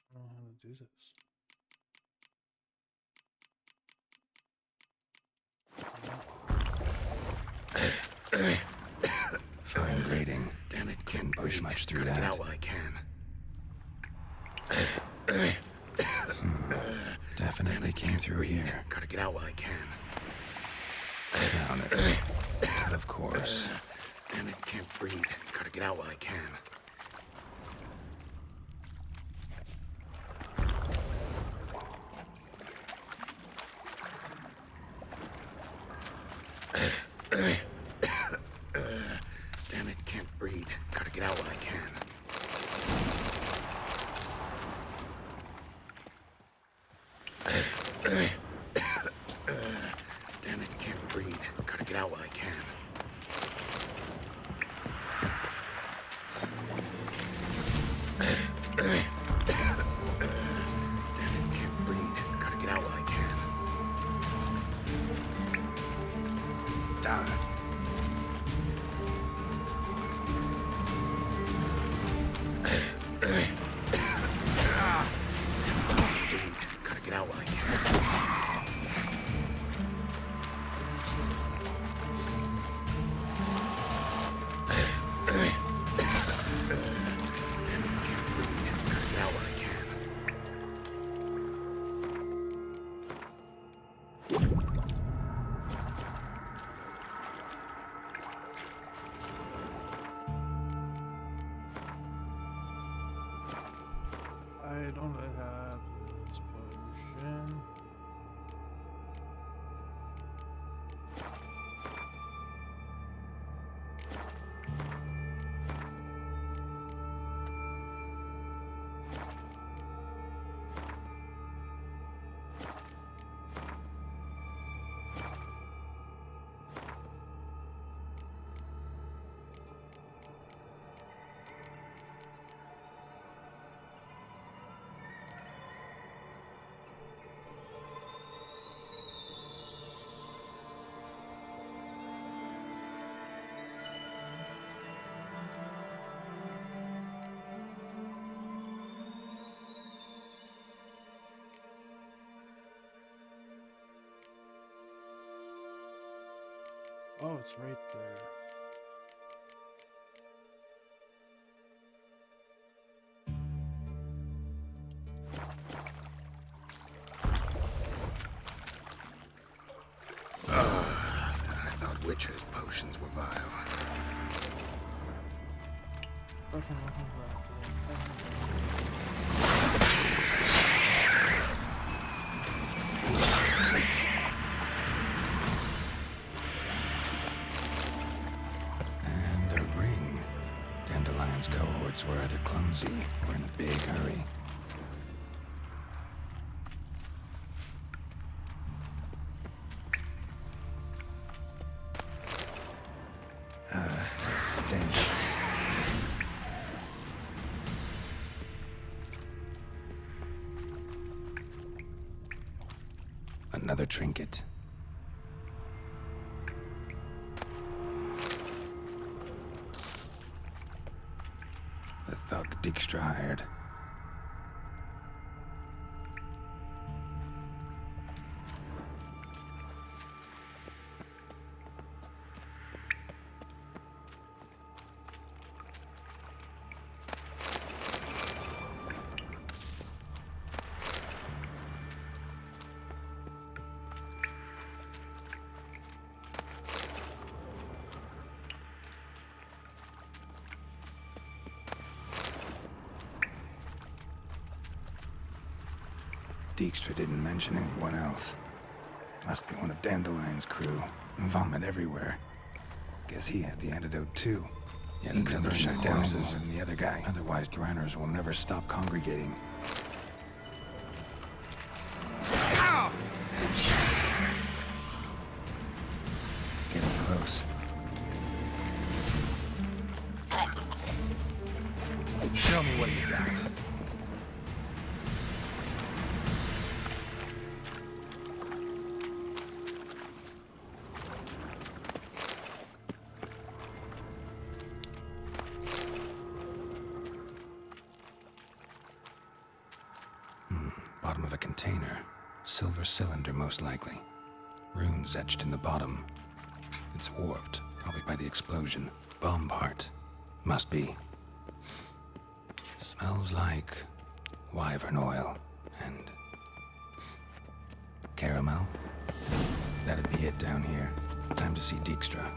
I don't know how to do this. Fine grading. Damn it, Can't push much through Gotta that. get out while I can. Definitely came through here. Gotta get out while I can. Down it. Of course. Damn it, can't breathe. Gotta get out while I can. Damn it, can't breathe. Gotta get out while I can. Damn it, can't breathe. Gotta get out while I can. Die. Gotta get out while I can. Damn it, can't breathe. Gotta get out while I can. I don't have this potion. Oh, it's right there. I thought Witcher's potions were vile. And a ring. Dandelion's cohorts were either clumsy or in a big hurry. Stench. Another trinket. The thug Dijkstra hired. Dijkstra didn't mention anyone else. Must be one of Dandelion's crew. Vomit everywhere. Guess he had the antidote too. Yet he could shut down more than the other guy. Otherwise, Dranners will never stop congregating. Ow! Getting close. Show me what you got. Bottom of a container. Silver cylinder, most likely. Runes etched in the bottom. It's warped, probably by the explosion. Bomb part. Must be. Smells like wyvern oil and caramel. That'd be it down here. Time to see Dijkstra.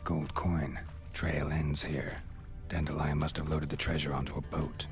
Gold coin. Trail ends here. Dandelion must have loaded the treasure onto a boat.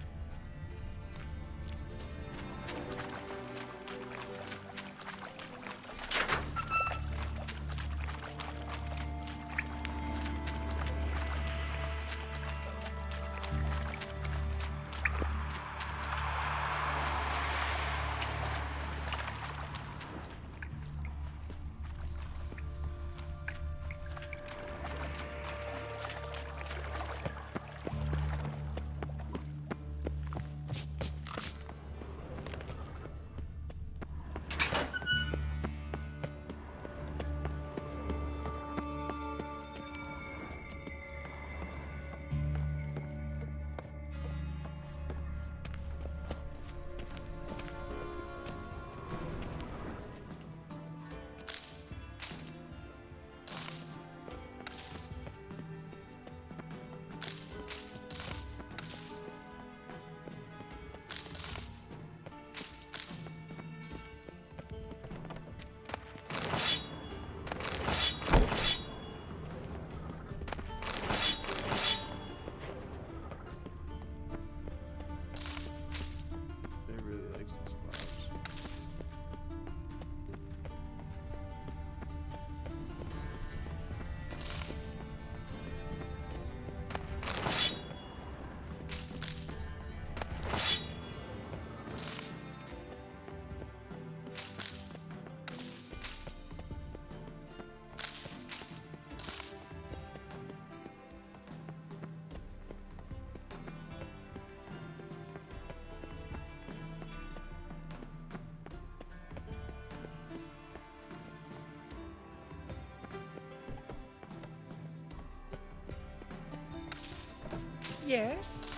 Yes?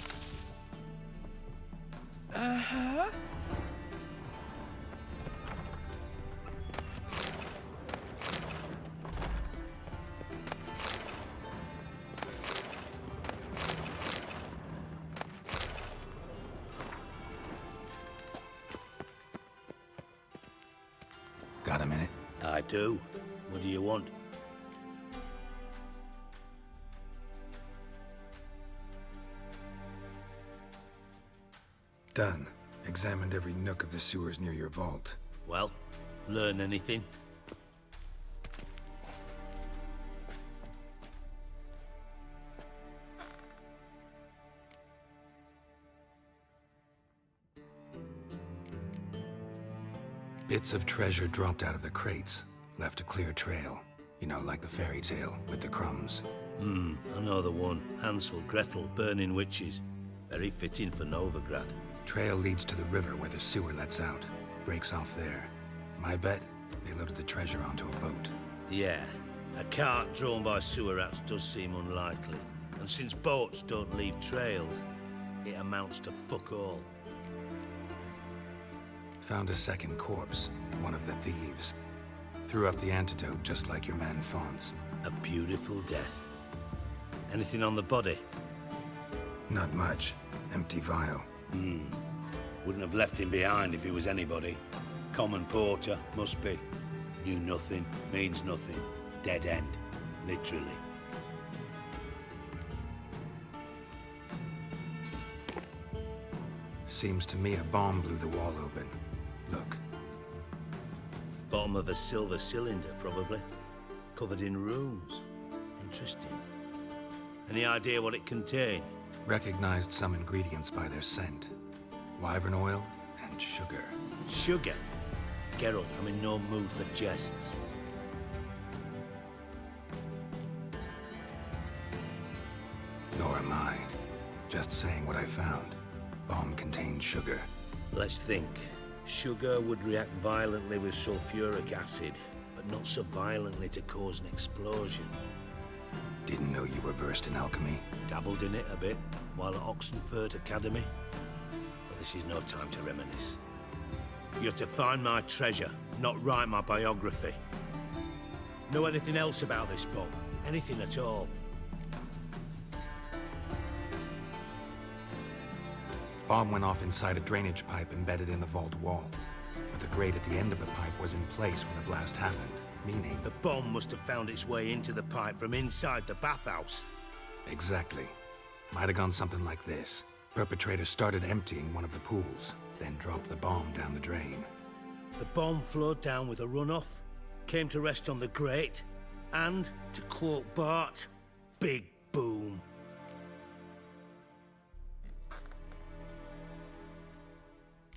Uh-huh. Got a minute? I do. What do you want? Done. Examined every nook of the sewers near your vault. Well, learn anything? Bits of treasure dropped out of the crates. Left a clear trail. You know, like the fairy tale, with the crumbs. I know the one. Hansel, Gretel, burning witches. Very fitting for Novigrad. Trail leads to the river where the sewer lets out. Breaks off there. My bet, they loaded the treasure onto a boat. Yeah. A cart drawn by sewer rats does seem unlikely. And since boats don't leave trails, it amounts to fuck all. Found a second corpse, one of the thieves. Threw up the antidote just like your man Fonz. A beautiful death. Anything on the body? Not much. Empty vial. Wouldn't have left him behind if he was anybody. Common porter, must be. Knew nothing, means nothing. Dead end. Literally. Seems to me a bomb blew the wall open. Look. Bottom of a silver cylinder, probably. Covered in runes. Interesting. Any idea what it contained? Recognized some ingredients by their scent. Wyvern oil and sugar. Sugar? Geralt, I'm in no mood for jests. Nor am I. Just saying what I found. Bomb contained sugar. Let's think. Sugar would react violently with sulfuric acid, but not so violently to cause an explosion. Didn't know you were versed in alchemy. Dabbled in it a bit, while at Oxenford Academy. But this is no time to reminisce. You're to find my treasure, not write my biography. Know anything else about this bomb? Anything at all? Bomb went off inside a drainage pipe embedded in the vault wall. But the grate at the end of the pipe was in place when the blast happened. Meaning? The bomb must have found its way into the pipe from inside the bathhouse. Exactly. Might have gone something like this. Perpetrator started emptying one of the pools, then dropped the bomb down the drain. The bomb flowed down with a runoff, came to rest on the grate, and, to quote Bart, big boom.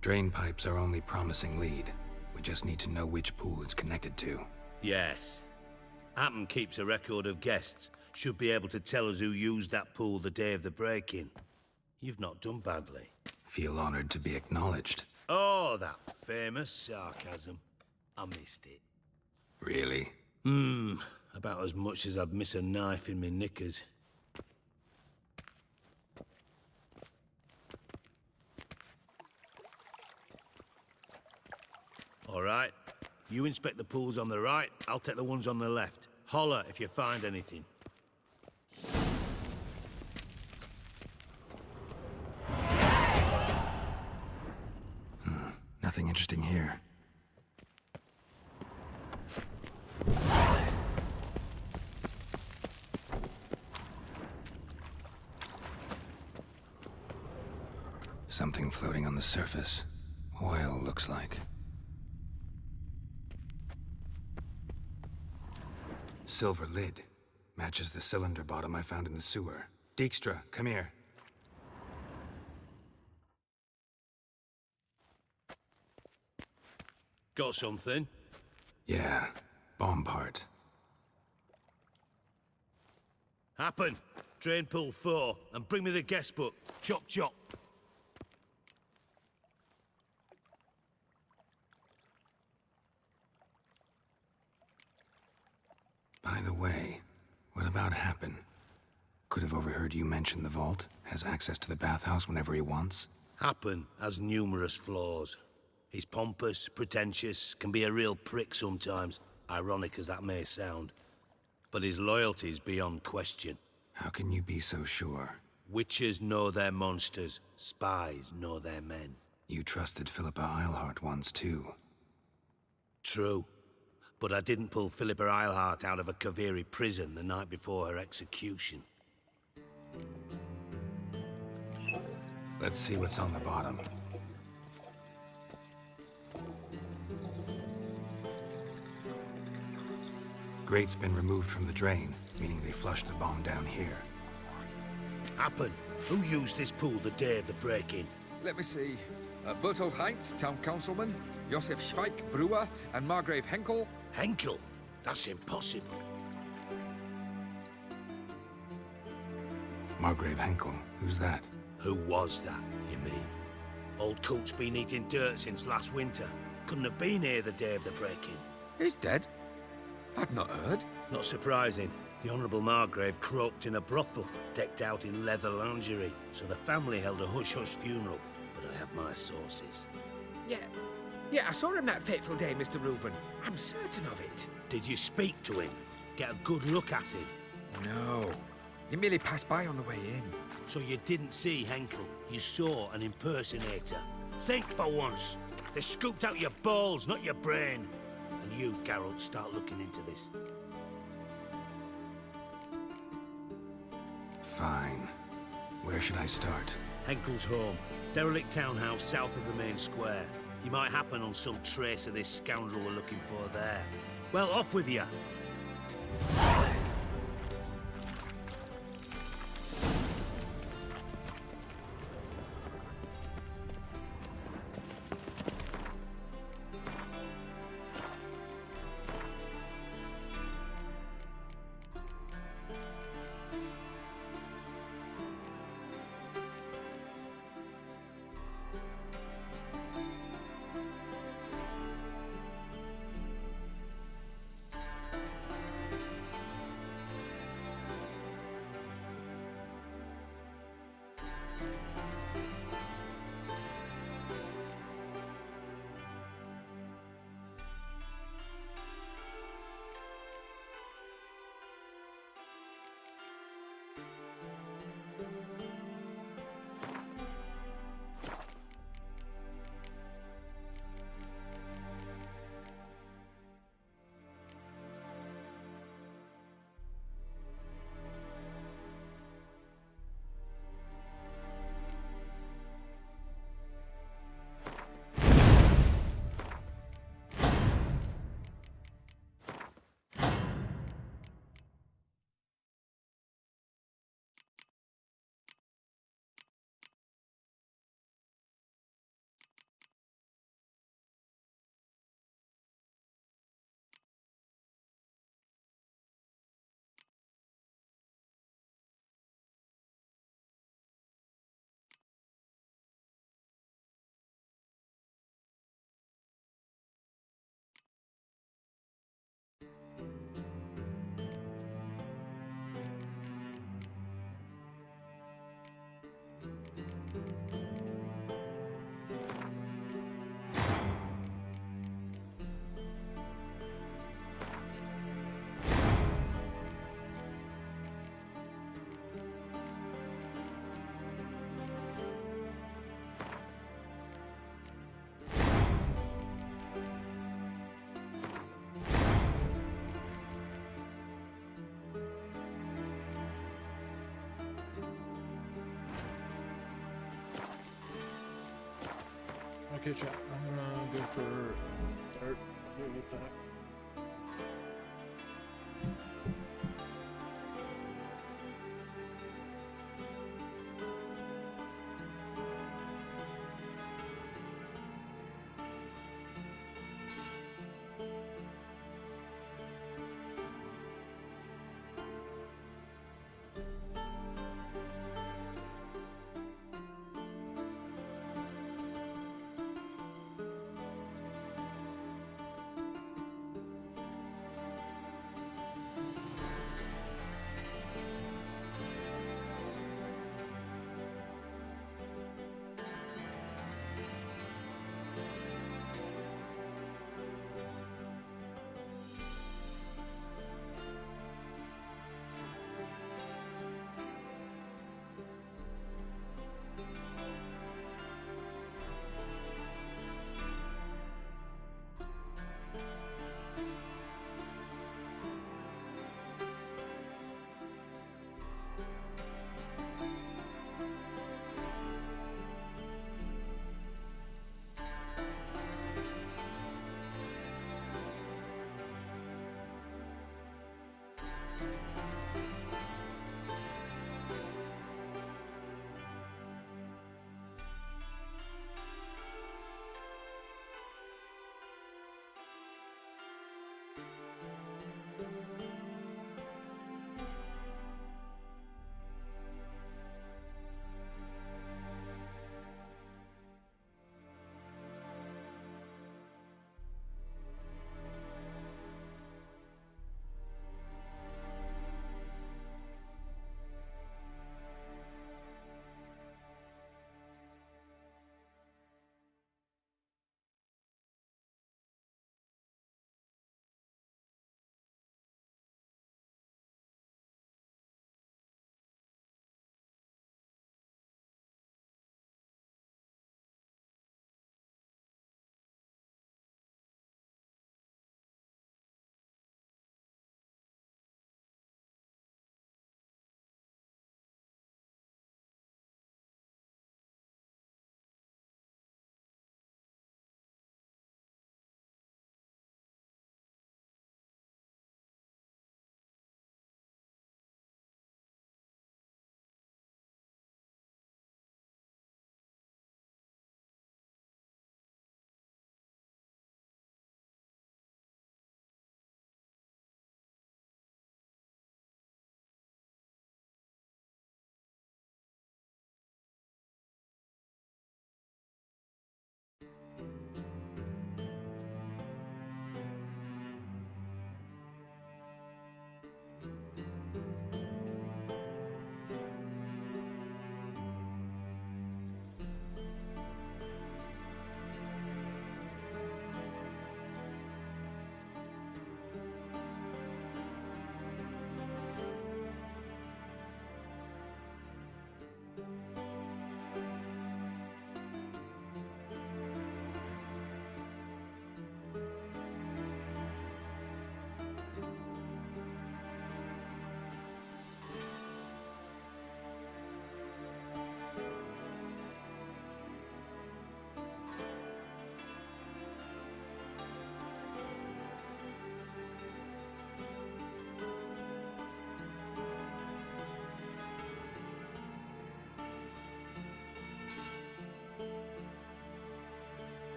Drain pipes are only promising lead. We just need to know which pool it's connected to. Yes. Happen keeps a record of guests. Should be able to tell us who used that pool the day of the break-in. You've not done badly. Feel honored to be acknowledged. Oh, that famous sarcasm. I missed it. Really? About as much as I'd miss a knife in my knickers. All right. You inspect the pools on the right, I'll take the ones on the left. Holler if you find anything. Nothing interesting here. Something floating on the surface. Oil, looks like. Silver lid. Matches the cylinder bottom I found in the sewer. Dijkstra, come here. Got something? Yeah, bomb part. Happen. Drain pool 4, and bring me the guest book. Chop chop. By the way, what about Happen? Could have overheard you mention the vault. Has access to the bathhouse whenever he wants. Happen has numerous flaws. He's pompous, pretentious, can be a real prick sometimes, ironic as that may sound. But his loyalty's beyond question. How can you be so sure? Witches know their monsters, spies know their men. You trusted Philippa Eilhart once too. True. But I didn't pull Philippa Eilhart out of a Kaviri prison the night before her execution. Let's see what's on the bottom. Grate's been removed from the drain, meaning they flushed the bomb down here. Happen. Who used this pool the day of the break-in? Let me see. Bertolt Heinz, town councilman, Josef Schweik, brewer, and Margrave Henkel. Henkel? That's impossible. Margrave Henkel, who's that? Who was that, you mean? Old Coot's been eating dirt since last winter. Couldn't have been here the day of the break-in. He's dead? I'd not heard. Not surprising. The Honourable Margrave croaked in a brothel, decked out in leather lingerie, so the family held a hush-hush funeral. But I have my sources. Yeah, I saw him that fateful day, Mr. Reuven. I'm certain of it. Did you speak to him? Get a good look at him? No. He merely passed by on the way in. So you didn't see Henkel, you saw an impersonator. Think for once. They scooped out your balls, not your brain. And you, Geralt, start looking into this. Fine. Where should I start? Henkel's home. Derelict townhouse south of the main square. You might happen on some trace of this scoundrel we're looking for there. Well, off with you. Okay, chat. I'm gonna go for start here with that.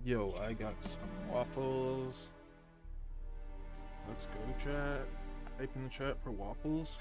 Yo, I got some waffles. Let's go, chat. Type in the chat for waffles.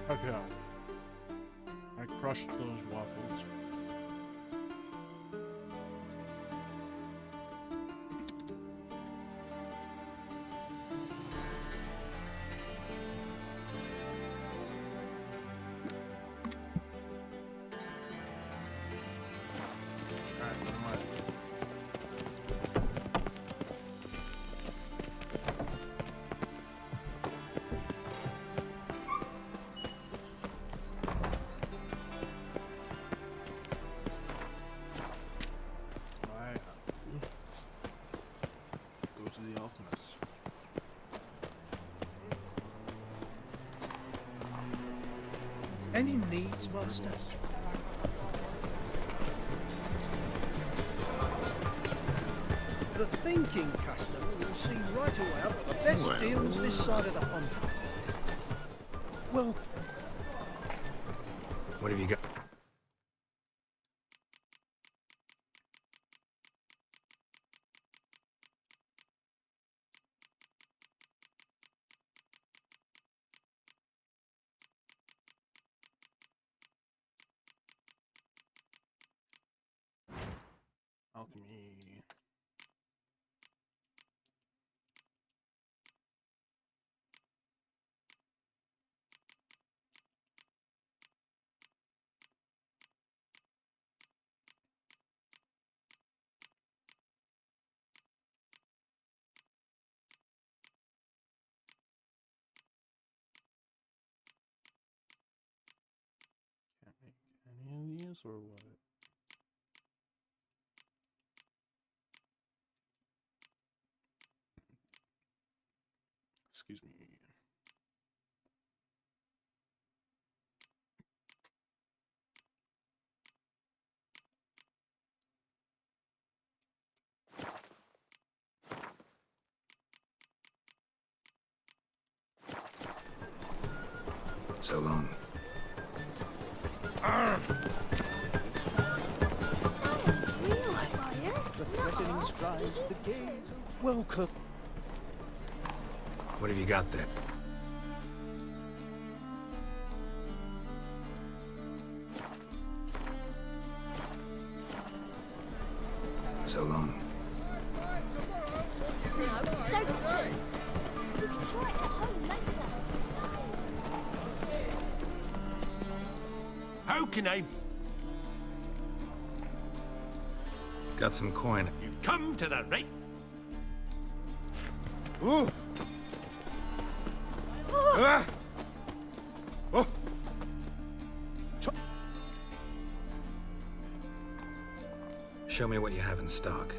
Okay. I crushed those waffles. Alright, never mind. Go to the alchemist. Any needs, master? The thinking customer will see right away I've got the best deals this side of the pond. Well, What have you got? Alchemy. Can't make any of these or what? Excuse me. So long. the threatening stride, the gaze. Welcome. What have you got there? So long. No, so too. We can try it at home later. How can I... Got some coin. You come to the right... Ooh. Ah. Oh. Show me what you have in stock.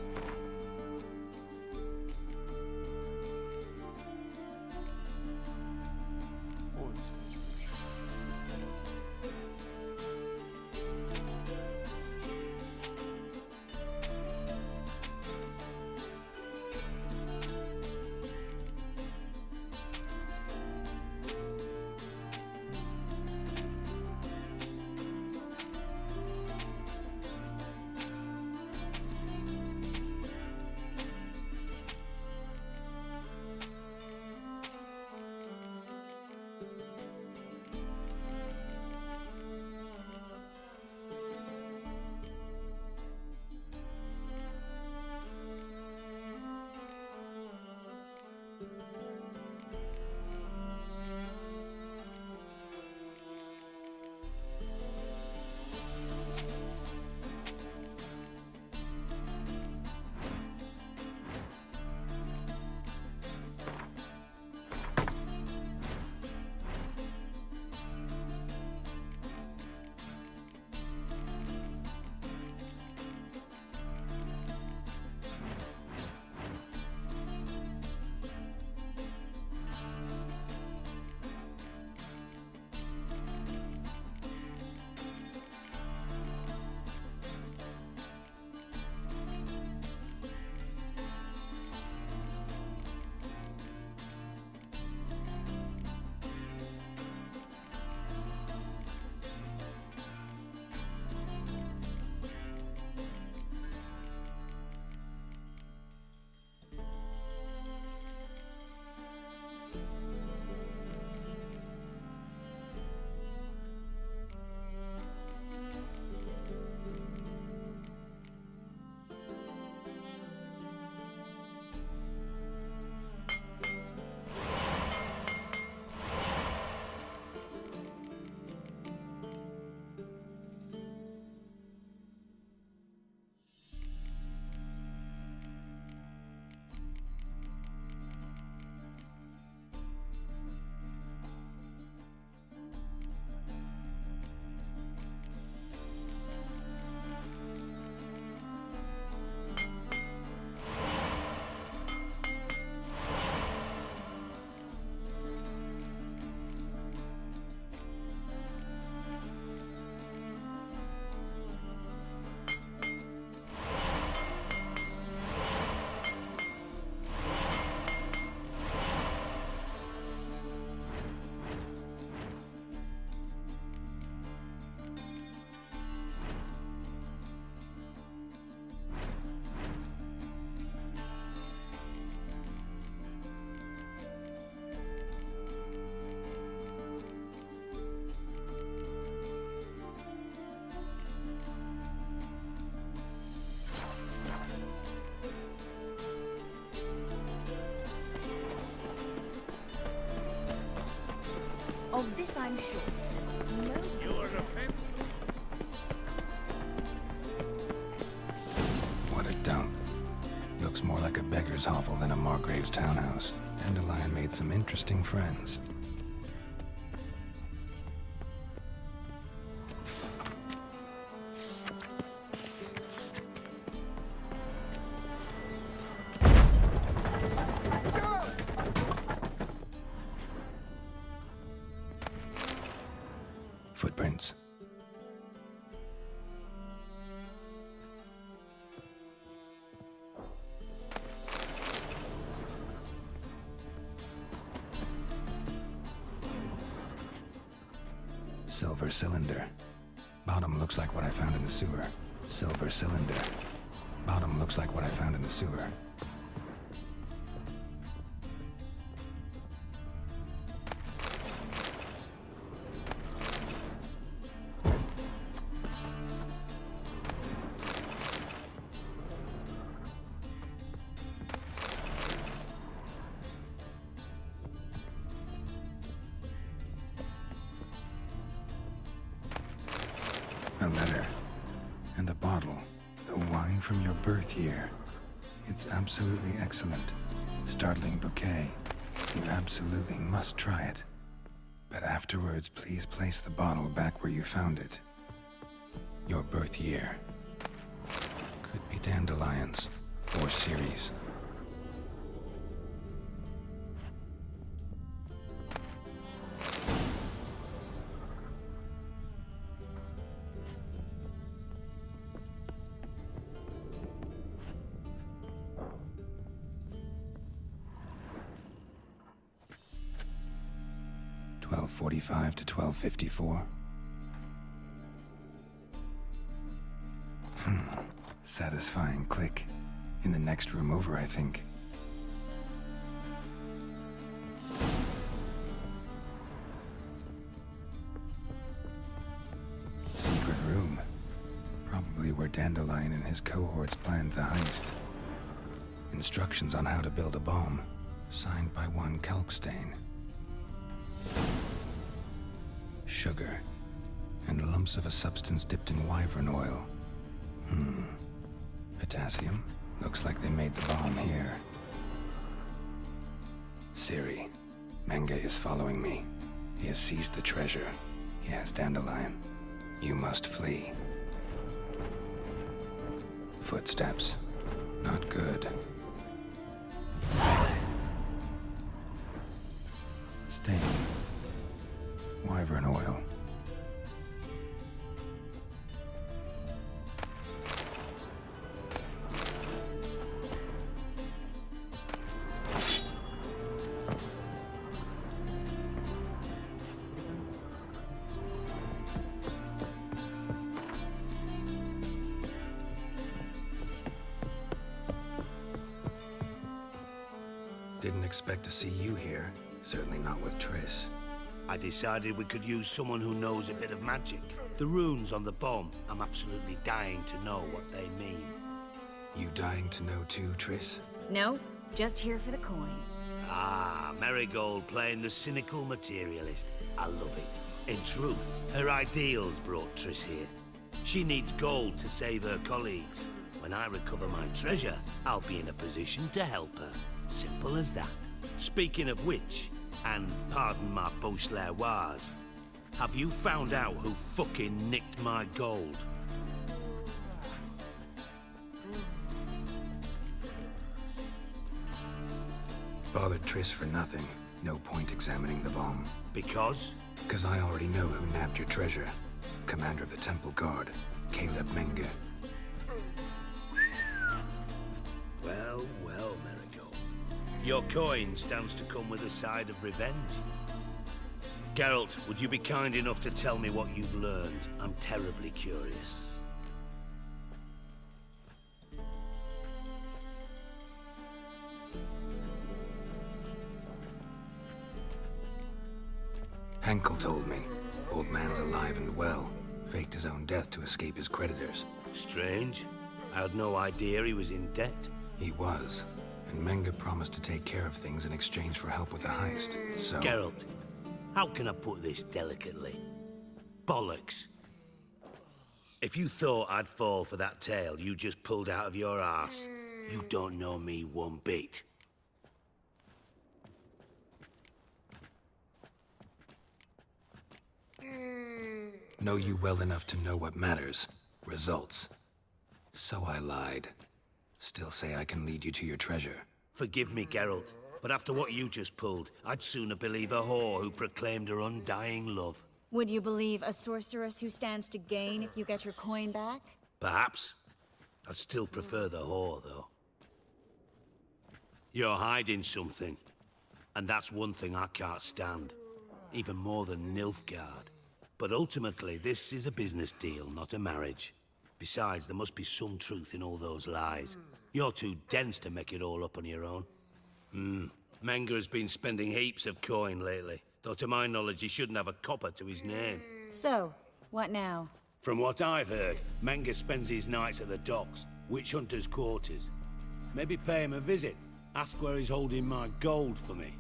Of this I'm sure. No. Your defense. What a dump. Looks more like a beggar's hovel than a Margrave's townhouse. Dandelion made some interesting friends. Footprints. Silver cylinder. Bottom looks like what I found in the sewer. Silver cylinder. Bottom looks like what I found in the sewer. A letter. And a bottle. The wine from your birth year. It's absolutely excellent. Startling bouquet. You absolutely must try it. But afterwards, please place the bottle back where you found it. Your birth year. Could be dandelions. Or Ceres. .45 to 12:54. Satisfying click. In the next room over, I think. Secret room. Probably where Dandelion and his cohorts planned the heist. Instructions on how to build a bomb. Signed by one Kalkstain. Sugar, and lumps of a substance dipped in wyvern oil. Potassium? Looks like they made the bomb here. Ciri, Menge is following me. He has seized the treasure. He has Dandelion. You must flee. Footsteps. Not good. Stain. Wyvern oil. Didn't expect to see you here. Certainly not with Triss. I decided we could use someone who knows a bit of magic. The runes on the bomb, I'm absolutely dying to know what they mean. You dying to know too, Triss? No, just here for the coin. Ah, Marigold playing the cynical materialist. I love it. In truth, her ideals brought Triss here. She needs gold to save her colleagues. When I recover my treasure, I'll be in a position to help her. Simple as that. Speaking of which, and pardon my Beauclervoise, have you found out who fucking nicked my gold? Bothered Triss for nothing. No point examining the bomb. Because? Because I already know who nabbed your treasure. Commander of the Temple Guard, Caleb Menge. Well, well, Marigold. Your coin stands to come with a side of revenge. Geralt, would you be kind enough to tell me what you've learned? I'm terribly curious. Henkel told me. Old man's alive and well. Faked his own death to escape his creditors. Strange. I had no idea he was in debt. He was. And Menge promised to take care of things in exchange for help with the heist, so... Geralt, How can I put this delicately? Bollocks. If you thought I'd fall for that tale you just pulled out of your arse, you don't know me one bit. Know you well enough to know what matters. Results. So I lied. Still say I can lead you to your treasure. Forgive me, Geralt, but after what you just pulled, I'd sooner believe a whore who proclaimed her undying love. Would you believe a sorceress who stands to gain if you get your coin back? Perhaps. I'd still prefer the whore, though. You're hiding something. And that's one thing I can't stand. Even more than Nilfgaard. But ultimately, this is a business deal, not a marriage. Besides, there must be some truth in all those lies. You're too dense to make it all up on your own. Menga has been spending heaps of coin lately. Though to my knowledge, he shouldn't have a copper to his name. So, what now? From what I've heard, Menga spends his nights at the docks, witch hunters' quarters. Maybe pay him a visit. Ask where he's holding my gold for me.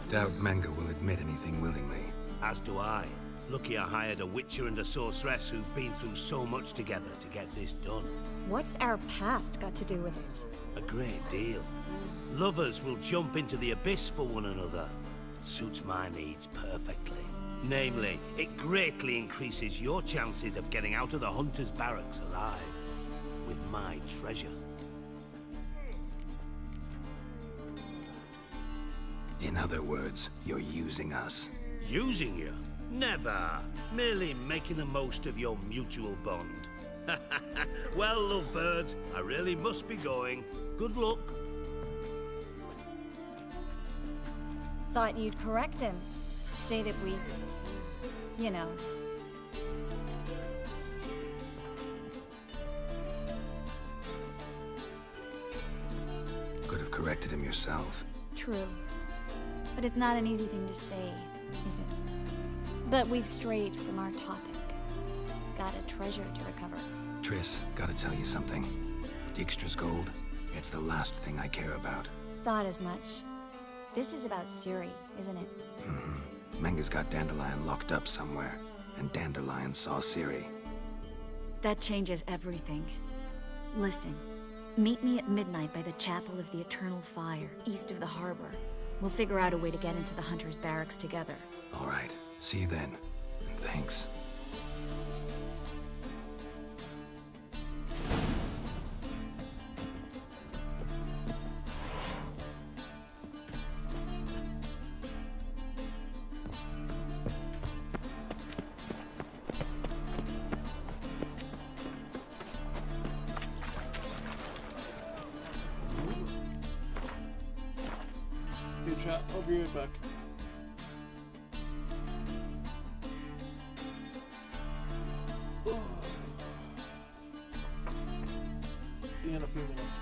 Doubt Menga will admit anything willingly. As do I. Lucky I hired a witcher and a sorceress who've been through so much together to get this done. What's our past got to do with it? A great deal. Lovers will jump into the abyss for one another. Suits my needs perfectly. Namely, it greatly increases your chances of getting out of the hunter's barracks alive. With my treasure. In other words, you're using us. Using you? Never. Merely making the most of your mutual bond. Well, lovebirds, I really must be going. Good luck. Thought you'd correct him. Say that we... you know. Could have corrected him yourself. True. But it's not an easy thing to say, is it? But we've strayed from our topic. Got a treasure to recover. Triss, gotta tell you something. Dijkstra's gold, it's the last thing I care about. Thought as much. This is about Ciri, isn't it? Menga's got Dandelion locked up somewhere, and Dandelion saw Ciri. That changes everything. Listen, meet me at midnight by the Chapel of the Eternal Fire, east of the harbor. We'll figure out a way to get into the Hunter's barracks together. All right, see you then, and thanks. Hey chat, I'll be right back. See you in a few minutes.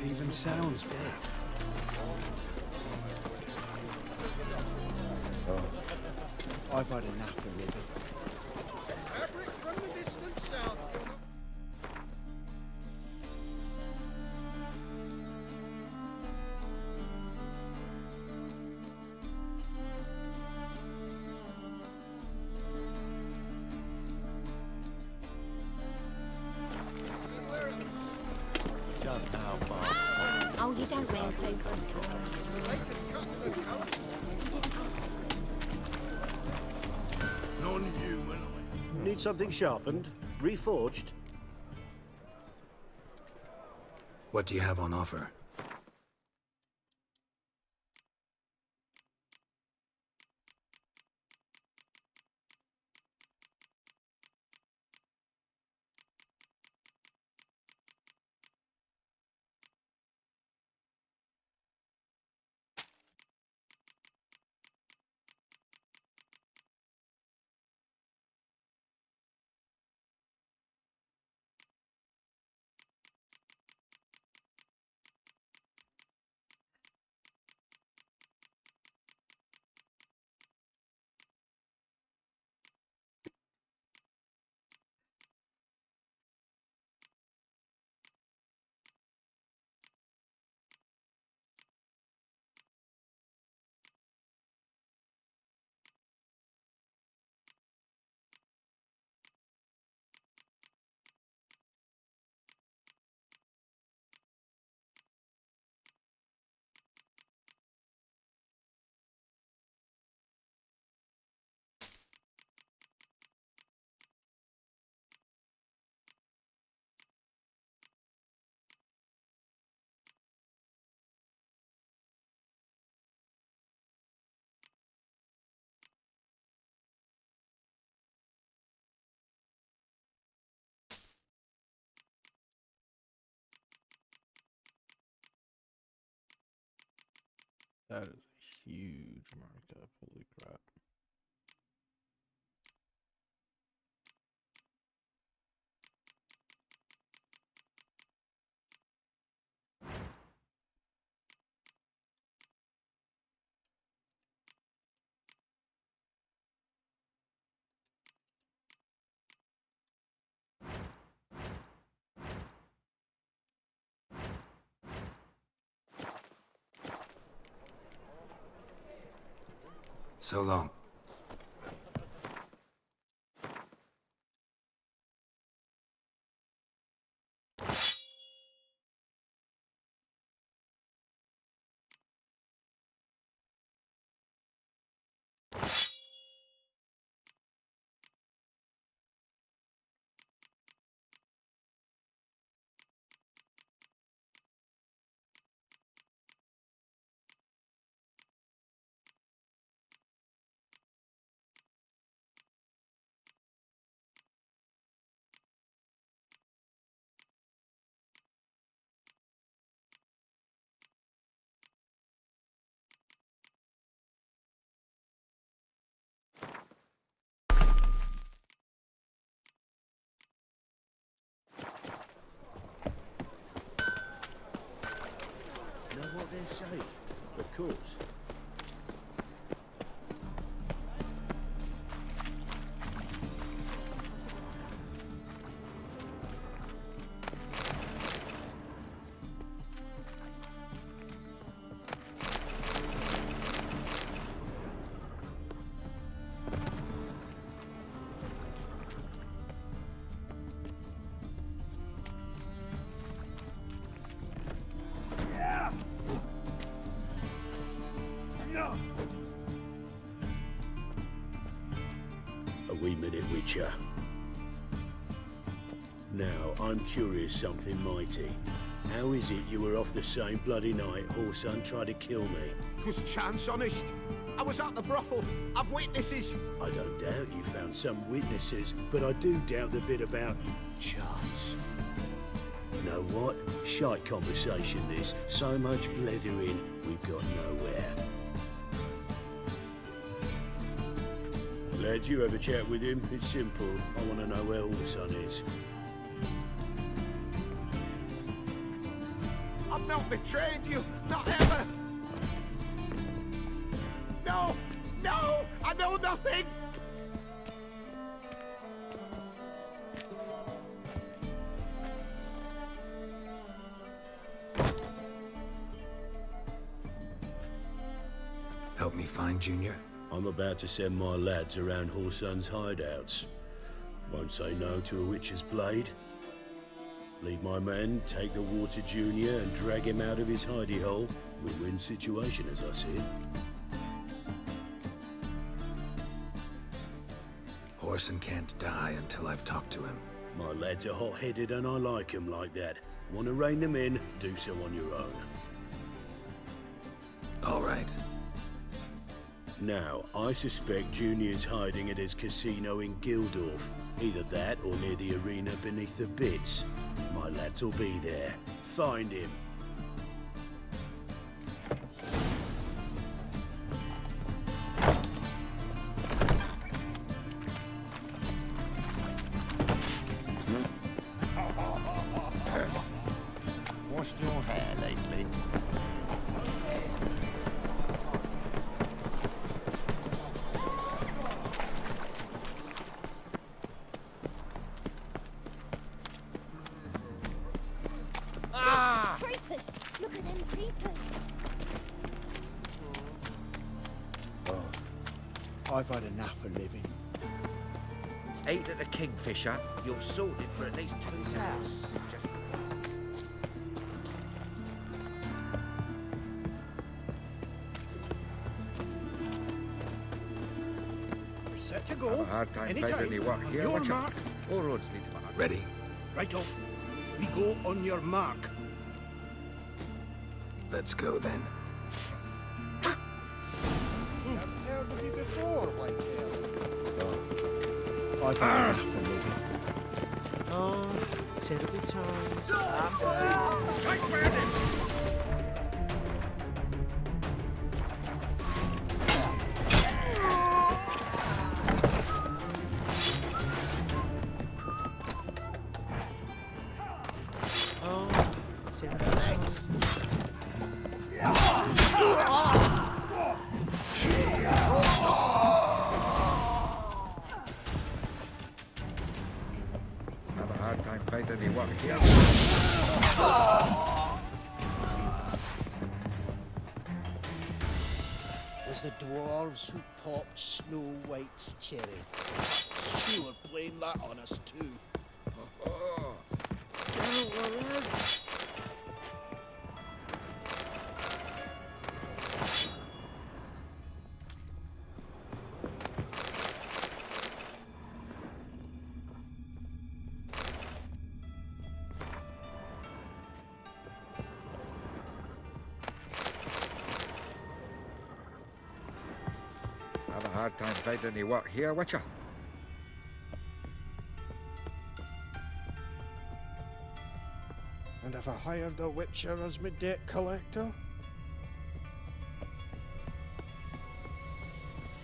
even sounds big. Oh, I've had enough already. Fabric from the distant south. Just how far? Oh, you don't mean to. The latest cuts and colors. Non-human. Need something sharpened? Reforged? What do you have on offer? That is a huge markup. Holy crap. So long. Know what they're saying? Of course. A wee minute, Witcher. Now, I'm curious something mighty. How is it you were off the same bloody night Horson tried to kill me? 'Twas chance, honest. I was at the brothel. I've witnesses. I don't doubt you found some witnesses, but I do doubt the bit about chance. Know what? Shite conversation this. So much blethering, we've got nowhere. Lad, you have a chat with him? It's simple. I want to know where Horson is. I've not betrayed you, not ever! No! No! I know nothing! Help me find Junior? I'm about to send my lads around Whoreson's hideouts. Won't say no to a witch's blade. Lead my men, take the water Junior and drag him out of his hidey hole. Win-win situation, as I see it. Whoreson can't die until I've talked to him. My lads are hot-headed and I like 'em like that. Want to rein them in, do so on your own. All right. Now, I suspect Junior's hiding at his casino in Gildorf. Either that or near the arena beneath the bits. My lads will be there. Find him. Washed your hair lately? Creepers! Look at them creepers! Oh, I've had enough of living. 8 at the Kingfisher. You're sorted for at least 2 hours. Just... You're set to go. Have a hard time Anytime. finding any work On here. your Watch out. mark. All roads lead to my Ready? Righto. We go on your mark. Let's go then. I've heard of you before, Whitetail. I've had enough of living. Oh, said it'll be time. Oh, said it'll be time. Have a hard time finding any work here. Was the dwarves who popped Snow White's cherry. Sure, blame that on us too. Have a hard time finding any work here, Witcher. And have I hired a witcher as my debt collector?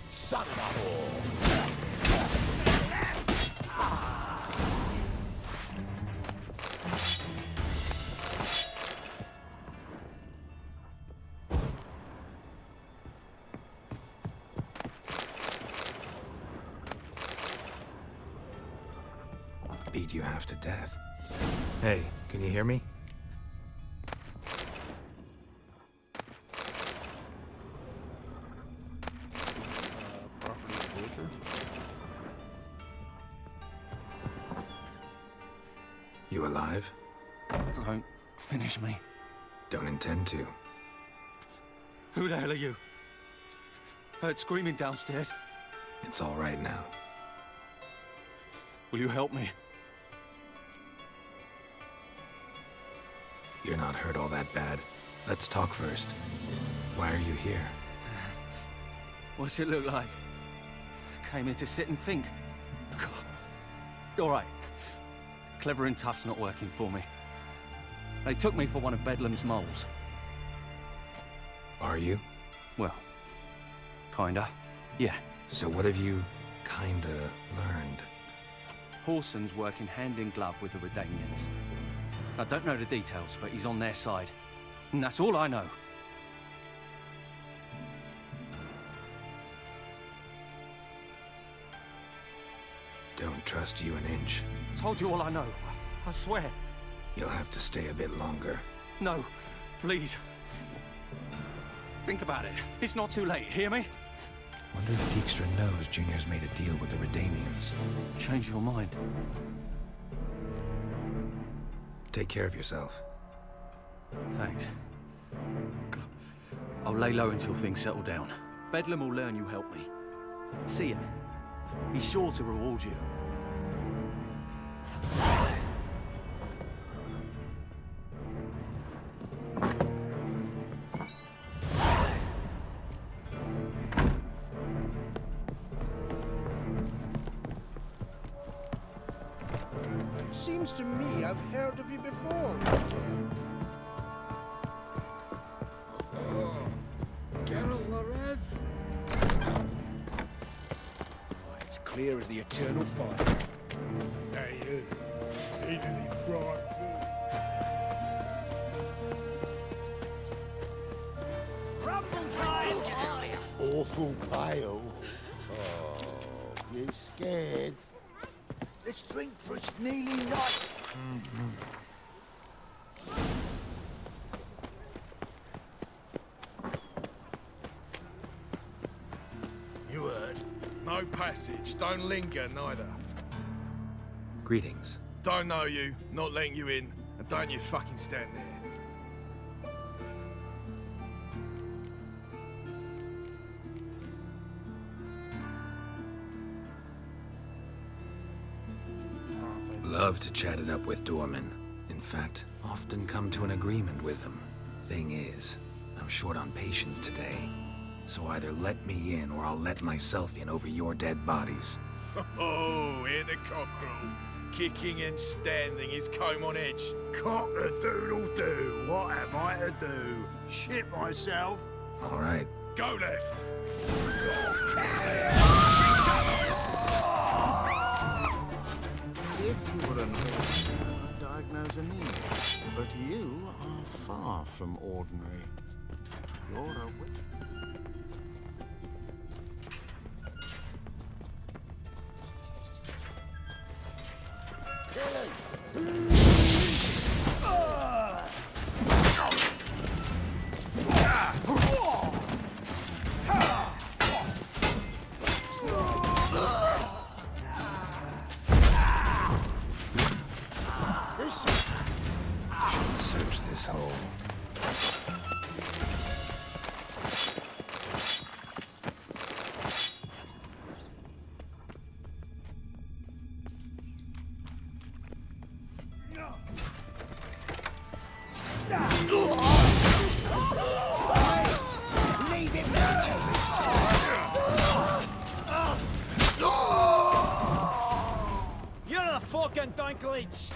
Son of a whore! Beat you half to death. Hey, can you hear me? Property of Baker. You alive? Don't finish me. Don't intend to. Who the hell are you? Heard screaming downstairs. It's all right now. Will you help me? You're not hurt all that bad. Let's talk first. Why are you here? What's it look like? Came here to sit and think. God. All right. Clever and tough's not working for me. They took me for one of Bedlam's moles. Are you? Well, kinda. Yeah. So what have you kinda learned? Whoreson's working hand in glove with the Redanians. I don't know the details, but he's on their side. And that's all I know. Don't trust you an inch. Told you all I know. I swear. You'll have to stay a bit longer. No, please. Think about it. It's not too late, hear me? Wonder if Dijkstra knows Junior's made a deal with the Redanians. Change your mind. Take care of yourself. Thanks. I'll lay low until things settle down. Bedlam will learn you helped me. See ya. He's sure to reward you. Seems to me I've heard of you before. Geralt Larev. It's clear as the eternal fire. Hey, you. Seen any bright Rumble time! Awful pale. Oh, you scared? Let's drink for its nearly night. You heard? No passage. Don't linger, neither. Greetings. Don't know you, not letting you in, and don't you fucking stand there. Love to chat it up with doormen. In fact, often come to an agreement with them. Thing is, I'm short on patience today. So either let me in or I'll let myself in over your dead bodies. Oh, hear the cockerel. Kicking and standing, his comb on edge. Cock-a-doodle-doo. What am I to do? Shit myself? All right. Go left. If you were an orphan, I'd diagnose anemia. But you are far from ordinary. You're a witch. Search this hole. Leave it You're the fucking Dinklage!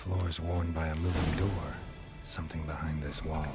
Floor's worn by a moving door. Something behind this wall.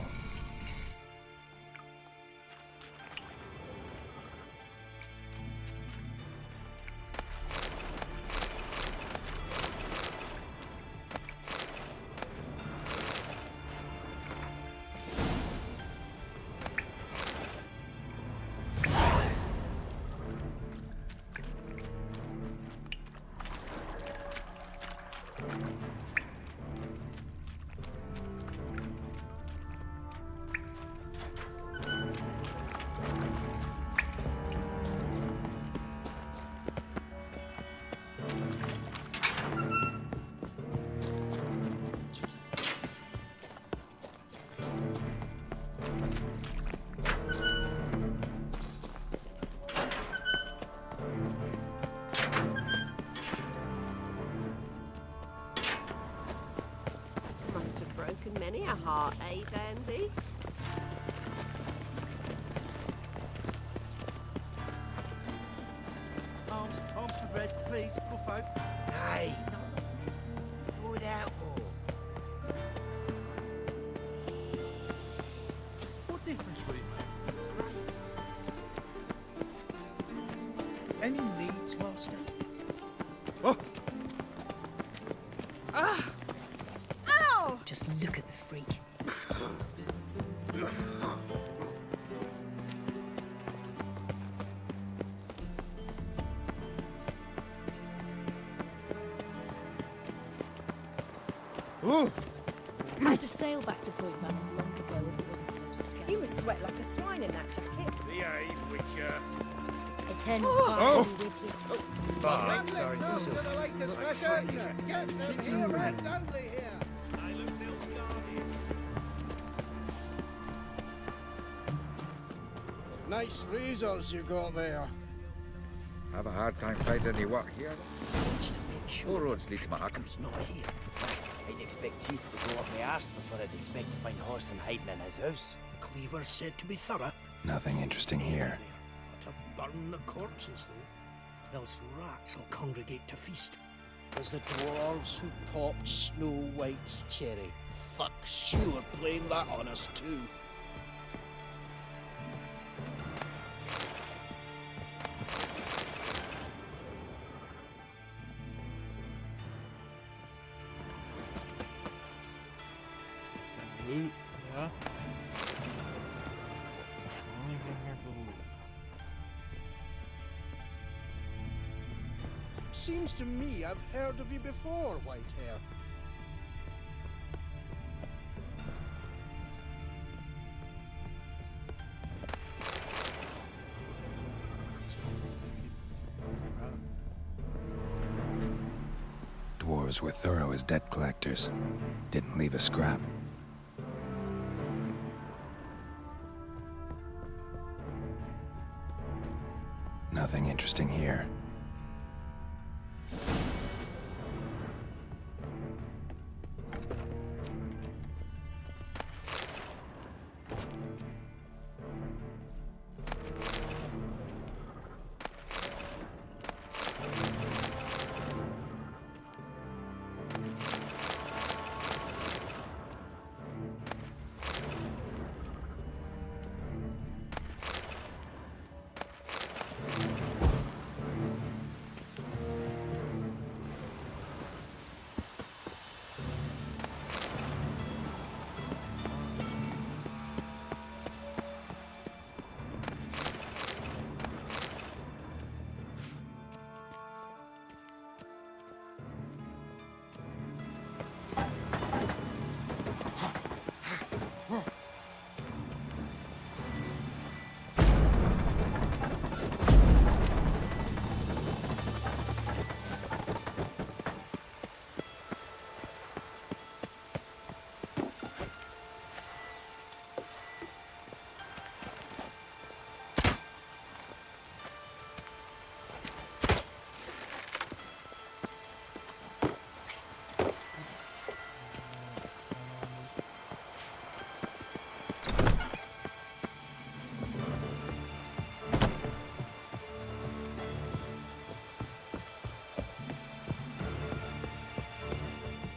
Must have broken many a heart, eh, Dandy? Arms for bread, please, good folk. Nay, pour it out more. What difference will it make? Any needs, Master? Oh! Ah! Ow! Just look at the freak. Ooh! I had to sail back to Port Venice long ago if it wasn't for those scabs. You must sweat like a swine in that jacket. Behave, Witcher. Eternal Oh! fire be with you. Bye, sorry, the latest fashion! Get them here and only here! Nice razors you got there. Have a hard time finding any work here. Just to make sure All roads lead to Mahakam. He's not here. I'd expect teeth to go up my arse before I'd expect to find Horson hiding in his house. Cleaver's said to be thorough. Nothing interesting here. Not to burn the corpses, though. Else rats will congregate to feast. Was the dwarves who popped Snow White's cherry. Fuck sure blame that on us too. Loot, yeah. Only been here for the loot. Seems to me I've heard of you before, Whitehair. Dwarves were thorough as debt collectors. Didn't leave a scrap. Nothing interesting here.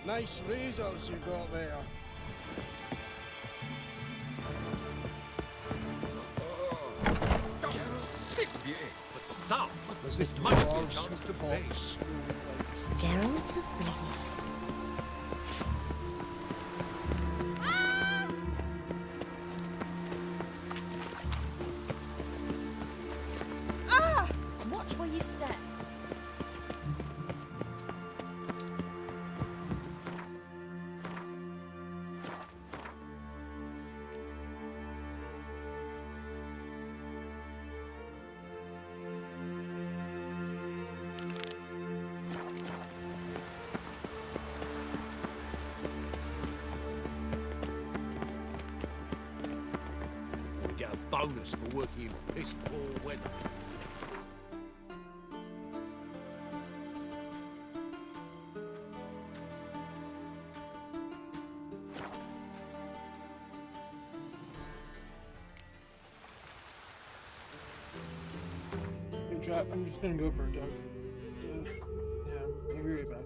Nice razors you got there. Sleep beauty. The South! There's This the must be dwarves chance with to the pay. box. Geralt of Rivia. Ah! Watch where you step. We get a bonus for working in piss poor weather. Hey, chat, I'm just gonna go for a dog. So, yeah, I'll be right back.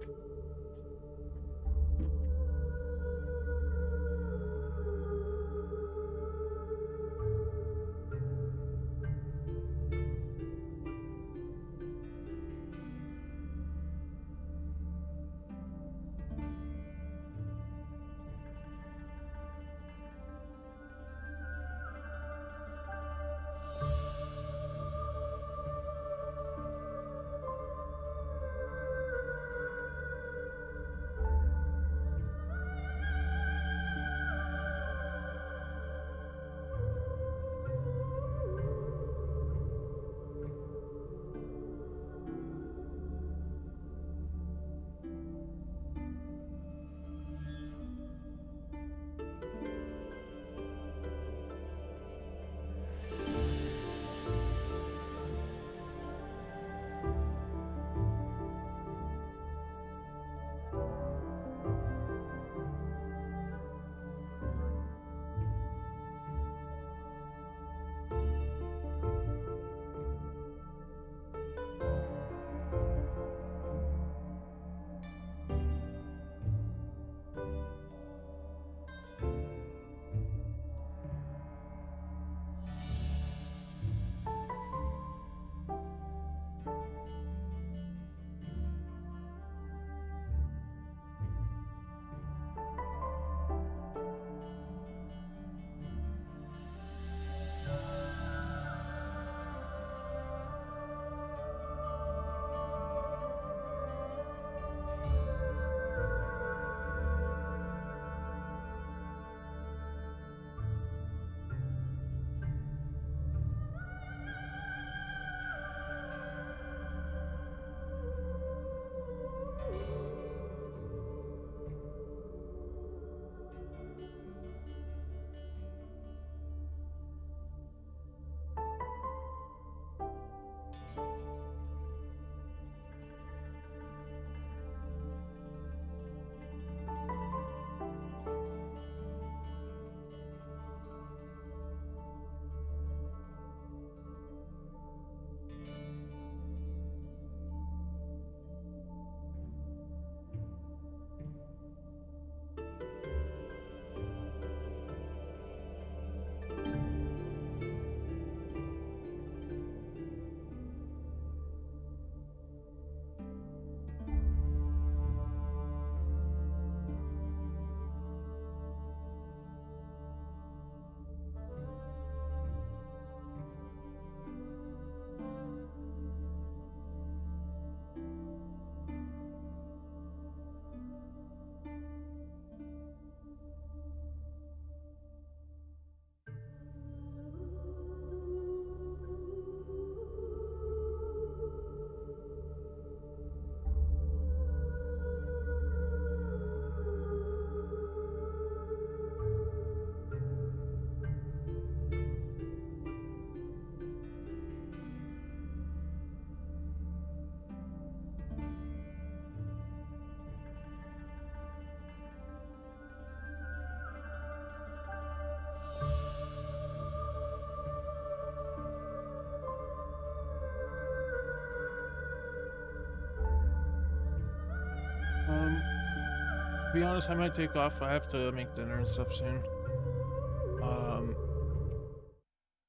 To be honest, I might take off. I have to make dinner and stuff soon.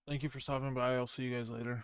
Thank you for stopping by. I'll see you guys later.